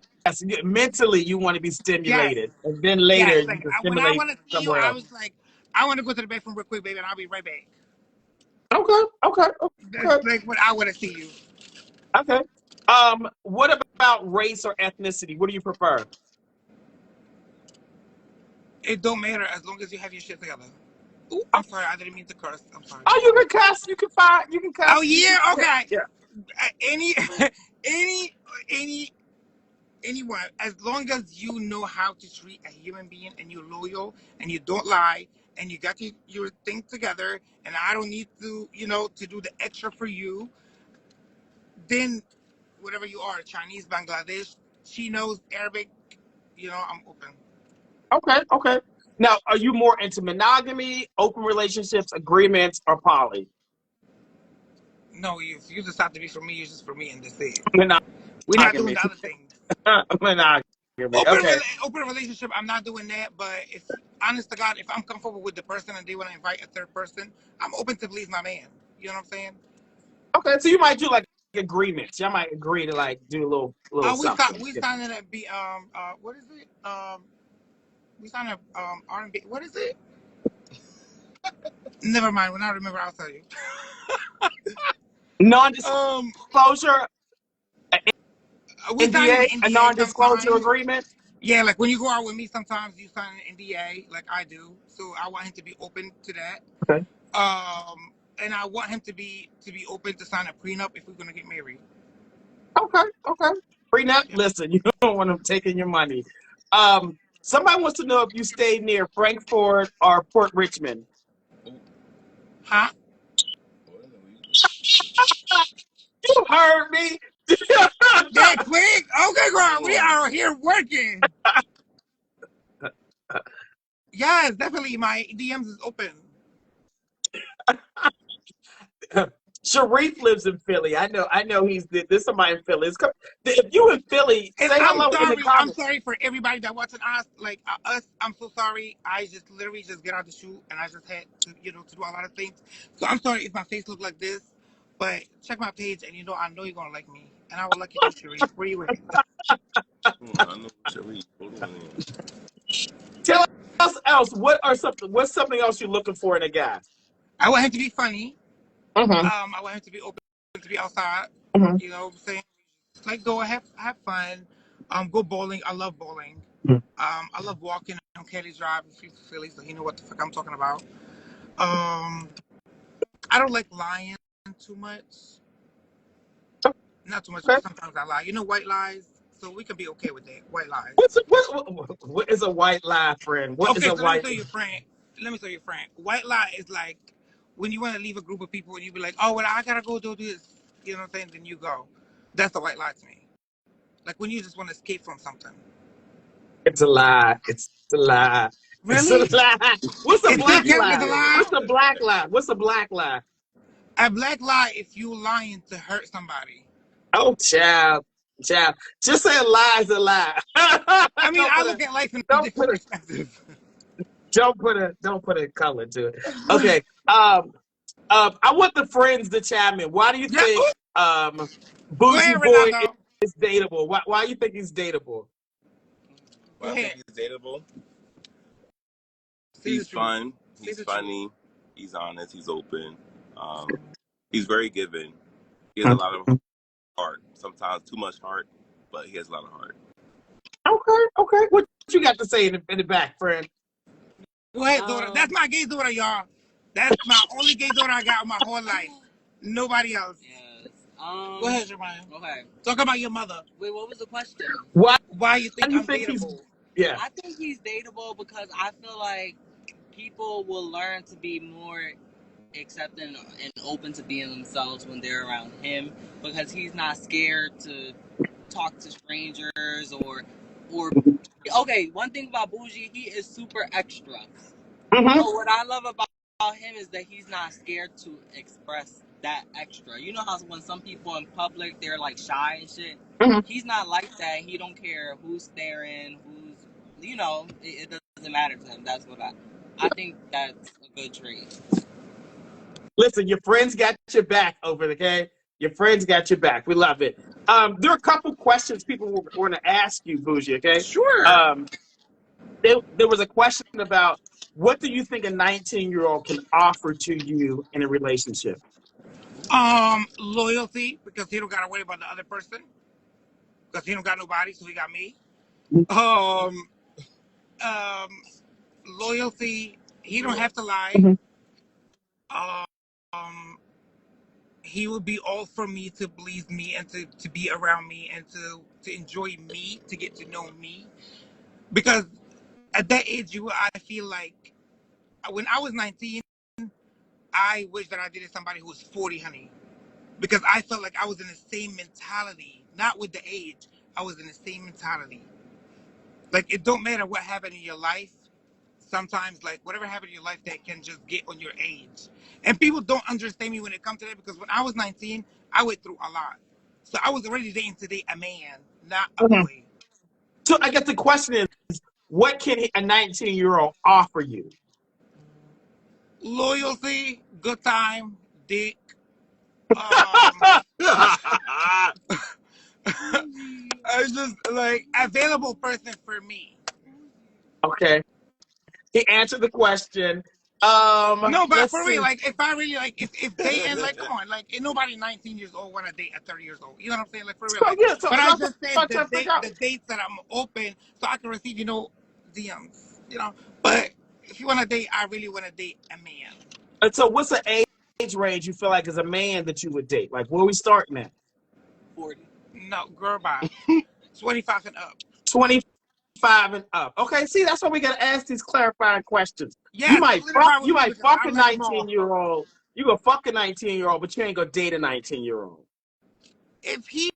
mentally you want to be Yes. stimulated, and then later Yes. you Like can when I stimulate want to see you, somewhere I else. was like, I want to go to the bathroom real quick, baby, and I'll be right back. That's Okay. like what I want to see you. Okay. What about race or ethnicity? What do you prefer? It don't matter as long as you have your shit together. Ooh, I'm sorry. I didn't mean to curse. I'm sorry. Oh, you can cuss. You can fire. You can cuss. Oh yeah. Okay. Yeah. Any, any, any, anyone. As long as you know how to treat a human being and you're loyal and you don't lie and you got your thing together and I don't need to, to do the extra for you, then whatever you are, Chinese, Bangladesh, she knows Arabic, I'm open. Okay. Now, are you more into monogamy, open relationships, agreements, or poly? No, if you just have to be for me, you're just for me, and that's it. We're not doing Monogamy. the other things. Monogamy. Open, Okay. open relationship, I'm not doing that. But if, honest to God, if I'm comfortable with the person and they want to invite a third person, I'm open to please my man. You know what I'm saying? Okay. So you might do like agreements. Y'all might agree to like do a little something. We signed at be what is it? We signed at R&B. What is it? Never mind. When I remember, I'll tell you. Non-disclosure, We signed NDA, an a NDA non-disclosure sometimes. agreement. Yeah, like when you go out with me, sometimes you sign an NDA, like I do. So I want him to be open to that. Okay. And I want him to be open to sign a prenup if we're gonna get married. Okay. Prenup. Yeah. Listen, you don't want them taking your money. Somebody wants to know if you stay near Frankfurt or Port Richmond. Huh? You heard me. That quick? Okay, girl. We are here working. Yes, definitely. My DMs is open. Sharif lives in Philly. I know there's somebody in Philly. If you in Philly, And say I'm hello in the sorry. I'm comments. sorry for everybody that watching us. Like us, I'm so sorry. I just literally just get out the shoot and I just had to, to do a lot of things. So I'm sorry if my face look like this. But check my page and I know you're gonna like me. And I will like you too, Sharif. Where you at? I know Sharif. Hold on. Tell us else. What's something else you're looking for in a guy? I want him to be funny. Mm-hmm. I want him to be open to be outside. Mm-hmm. You know what I'm saying? Just like go have fun. Go bowling. I love bowling. I love walking on Kelly Drive in Philly, so you know what the fuck I'm talking about. I don't like lying too much. Not too much, Okay. but sometimes I lie. White lies. So we can be okay with that. White lies. What is a white lie, friend? What is Okay, a so let me white? tell you, friend. White lie is like when you want to leave a group of people and you be like, oh, well, I gotta go do this. You know what I'm saying? Then you go. That's a white lie to me. Like when you just want to escape from something. It's a lie. It's a lie. It's a Really? lie. What's a It still black counts as lie? a lie? What's a black lie? What's a black lie? A black lie if you lying to hurt somebody. Oh, child. Just say a lie is a lie. I mean, I look at life in a different perspective. Don't put a color to it. Okay. I want the friends to chime in. Why do you Yeah. think Go Bougie ahead, Boy Renato. is dateable? Why do you think he's dateable? Well, I think he's dateable. Say the He's truth. fun. He's funny. He's honest. He's open. He's very giving. He has a lot of heart. Sometimes too much heart, but he has a lot of heart. Okay. What you got to say in the back, friend? Go ahead, daughter. That's my gay daughter, y'all. That's my only gay daughter I got in my whole life. Nobody else. Yes. Go ahead, Jeremiah. Okay. Talk about your mother. Wait, what was the question? Why you think I'm dateable? Yeah. I think he's dateable because I feel like people will learn to be more accepting and open to being themselves when they're around him because he's not scared to talk to strangers or okay, one thing about Bougie, he is super extra. Mm-hmm. So what I love about him is that he's not scared to express that extra. You know how when some people in public they're like shy and shit. Mm-hmm. He's not like that. He don't care who's staring, it doesn't matter to him. That's what I think that's a good trait. Listen, your friends got your back over, okay? Your friends got your back. We love it. There are a couple questions people were going to ask you, Bougie. Okay. Sure. Um, there was a question about what do you think a 19-year-old can offer to you in a relationship? Loyalty, because he don't gotta worry about the other person, because he don't got nobody, so he got me. Um, um, Loyalty. He don't have to lie. Mhm. Um, he would be all for me to please me and to be around me and to enjoy me, to get to know me. Because at that age, I feel like when I was 19, I wish that I dated somebody who was 40, honey. Because I felt like I was in the same mentality, not with the age. I was in the same mentality. Like it don't matter what happened in your life. Sometimes, like whatever happened in your life, that can just get on your age. And people don't understand me when it comes to that because when I was 19, I went through a lot. So I was already dating to date a man, not a Mhm. boy. So I guess the question is, what can a 19-year-old offer you? Loyalty, good time, dick. Um, it's just like available person for me. Okay. He answered the question. No, but Let's for real, see. like if I really like if dating, like come on, like ain't nobody 19 years old wanna date at 30 years old. You know what I'm saying? Like for real, So like yeah, so but I that's just what said I'm trying to figure out. the dates that I'm open so I can receive, DMs, But if you wanna date, I really wanna date a man. And so what's the age range you feel like is a man that you would date? Like where are we starting at? 40. No, girl bye. 25 and up. 25 and up. Okay, see, that's why we gotta ask these clarifying questions. You Yes, might fuck clarify with you me might because fuck I a love them all. 19-year-old. You gonna fuck a 19-year-old, but you ain't gonna date a 19-year-old. If he's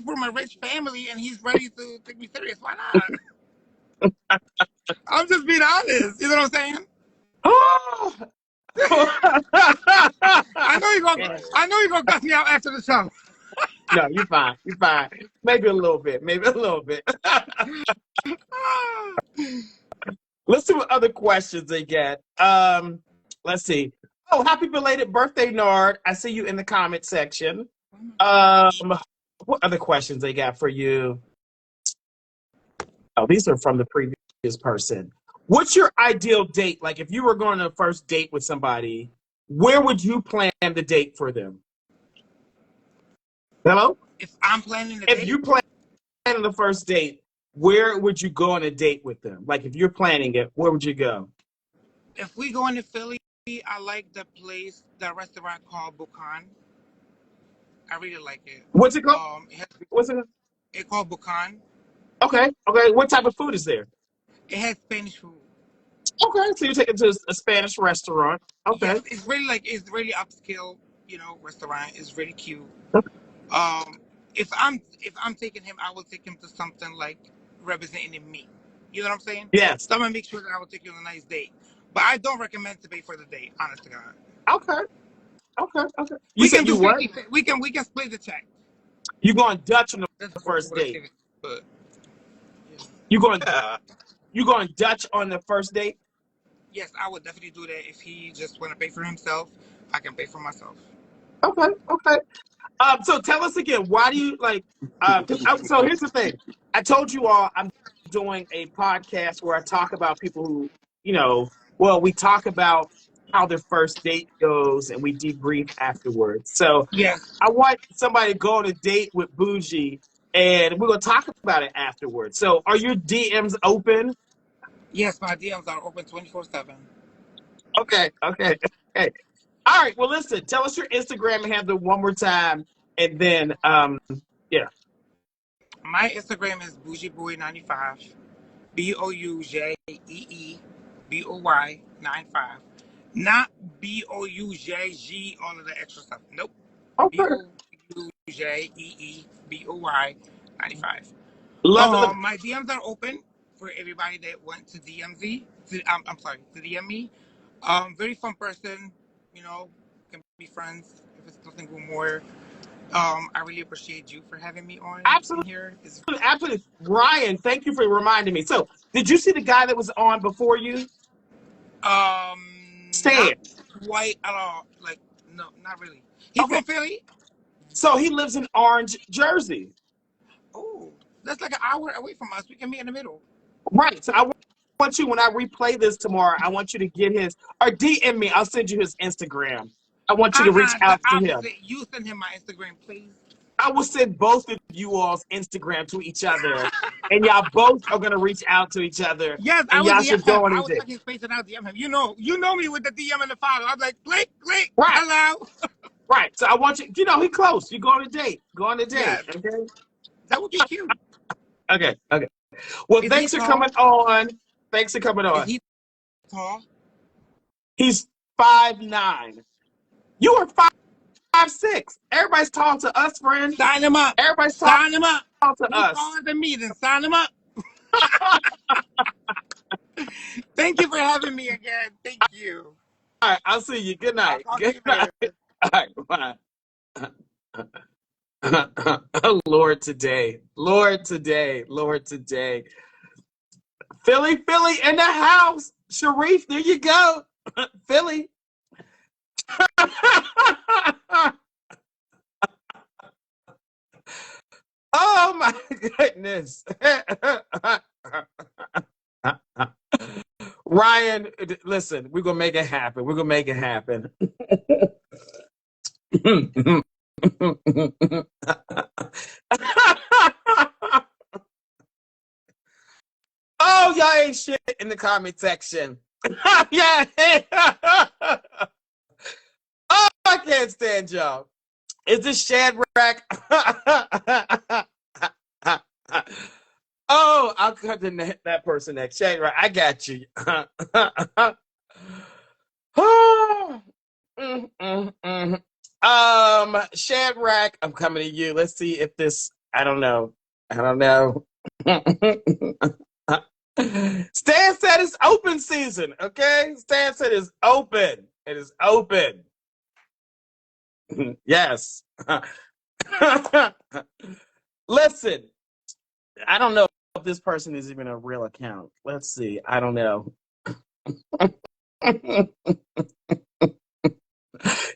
from a rich family and he's ready to take me serious, why not? I'm just being honest. You know what I'm saying? I know you're gonna cuss me out after the show. No, you're fine. You're fine. Maybe a little bit. Maybe a little bit. Let's see what other questions they get. Let's see. Oh, happy belated birthday, Nard. I see you in the comment section. What other questions they got for you? Oh, these are from the previous person. What's your ideal date? Like if you were going on a first date with somebody, where would you plan the date for them? Hello? If I'm planning a If date, you plan the first date, where would you go on a date with them? Like if you're planning it, where would you go? if we go into Philly, I like the restaurant called Bucan. I really like it. What's it called? It has What's it? it called Bucan. Okay. Okay. What type of food is there? It has Spanish food. Okay. So you take it to a Spanish restaurant. Okay. Yes, it's really upscale, restaurant. It's really cute. If I'm taking him, I will take him to something like representing me. You know what I'm saying? Yes. So I'm gonna make sure that I will take you on a nice date. But I don't recommend to pay for the date, honest to God. Okay. Okay. Okay. You We said can do you what? 50. We can split the check. You going Dutch on That's the what first I date? say. But You going you going Dutch on the first date? yes, I would definitely do that. If he just want to pay for himself, I can pay for myself. Okay. Okay. So tell us again, why do you like? So here's the thing. I told you all I'm doing a podcast where I talk about people who, we talk about how their first date goes and we debrief afterwards. So Yes. I want somebody to go on a date with Bougie and we're gonna talk about it afterwards. So are your DMs open? Yes, my DMs are open 24/7. Okay. Okay. Okay. All right. Well, listen. Tell us your Instagram handle one more time, and then yeah. My Instagram is Bougie Boy 95. BOUJEEBOY 95. Not BOUJG, all of the extra stuff. Nope. Okay. BOUJEEBOY 95. Love it. My DMs are open for everybody that went to DMZ. I'm sorry, to DM me. Very fun person, can be friends if it's nothing more. I really appreciate you for having me on in Absolutely. here. Absolutely. Ryan, thank you for reminding me. So, did you see the guy that was on before you? Not Stan. quite at all. Like, no, not really. He's Okay. from Philly. So he lives in Orange, Jersey. Oh, that's like an hour away from us. We can meet in the middle. Right. So I want you, when I replay this tomorrow, I want you to get his, or DM me. I'll send you his Instagram. I want you to reach The out to him. opposite. You send him my Instagram, please. I will send both of you all's Instagram to each other, and y'all both are gonna reach out to each other. Yes, I and would y'all DM should go him. on I a would date. check his face and I'll DM him. You know me with the DM and the follow. I'm like, click, Right. hello. Right. So I want you. You know, he close. You go on a date. Go on a date. Yes. Okay. That would be cute. Okay. Well, Is thanks he for tall? coming on. Thanks for coming Is on. he tall? He's 5'9". You are 5'6". Everybody's tall to us, friend. Sign him up. Everybody's Sign him up. tall to He's us. taller than me, then sign him up. Thank you for having me again. Thank you. All right. I'll see you. Good night. I'll talk to Good you later. night. All right. Bye. Oh, Lord today. Lord today. Lord today. Philly in the house. Sharif, there you go. Philly. Oh my goodness. Ryan, listen, we're gonna make it happen. We're gonna make it happen. Oh, y'all ain't shit in the comment section. Yeah. Oh, I can't stand y'all. Is this Shadrach? Oh, I'll cut that person next. Shadrach, I got you. Shadrach, I'm coming to you. Let's see if this, I don't know. Stan said it's open season, okay? Stan said it's open. It is open. Yes. Listen, I don't know if this person is even a real account. Let's see. I don't know.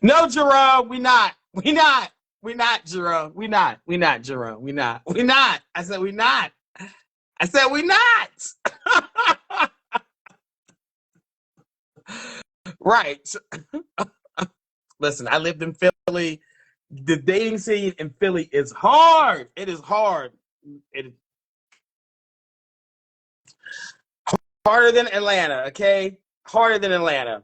No, Jerome, we not, Jerome. We not, Jerome. We not. I said we not. Right. Listen, I lived in Philly. The dating scene in Philly is hard. It is hard. It is harder than Atlanta, okay? Harder than Atlanta.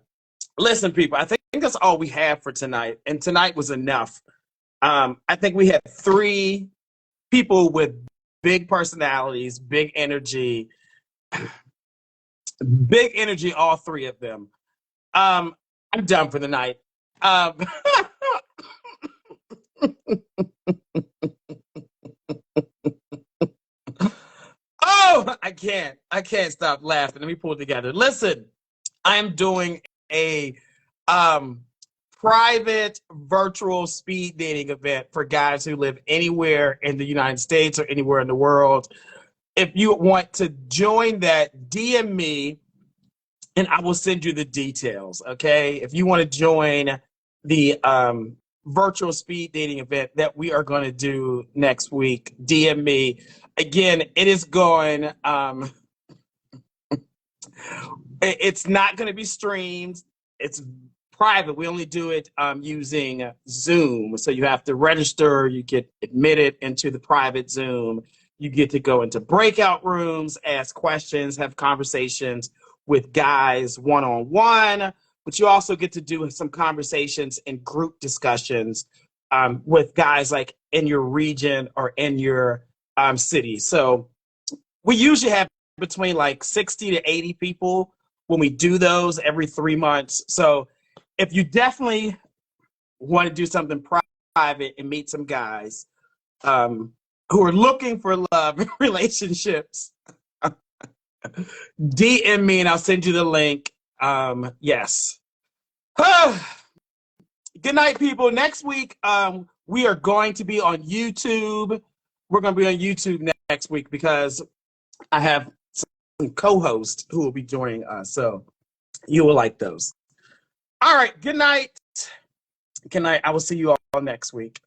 Listen, people, I think that's all we have for tonight. And tonight was enough. I think we had 3 people with big personalities, big energy, all 3 of them. I'm done for the night. Oh, I can't stop laughing. Let me pull it together. Listen, I am doing a private virtual speed dating event for guys who live anywhere in the United States or anywhere in the world. If you want to join that, DM me and I will send you the details, okay? If you want to join the virtual speed dating event that we are going to do next week, DM me. Again, it is going, it's not going to be streamed. It's private. We only do it using Zoom. So you have to register. You get admitted into the private Zoom. You get to go into breakout rooms, ask questions, have conversations with guys one-on-one. But you also get to do some conversations and group discussions with guys like in your region or in your city. So we usually have between like 60 to 80 people when we do those every 3 months. So if you definitely want to do something private and meet some guys who are looking for love and relationships, DM me and I'll send you the link. Yes. Good night, people. Next week, we are going to be on YouTube. We're going to be on YouTube next week because I have some co-hosts who will be joining us. So you will like those. All right. Good night. Good night. I will see you all next week.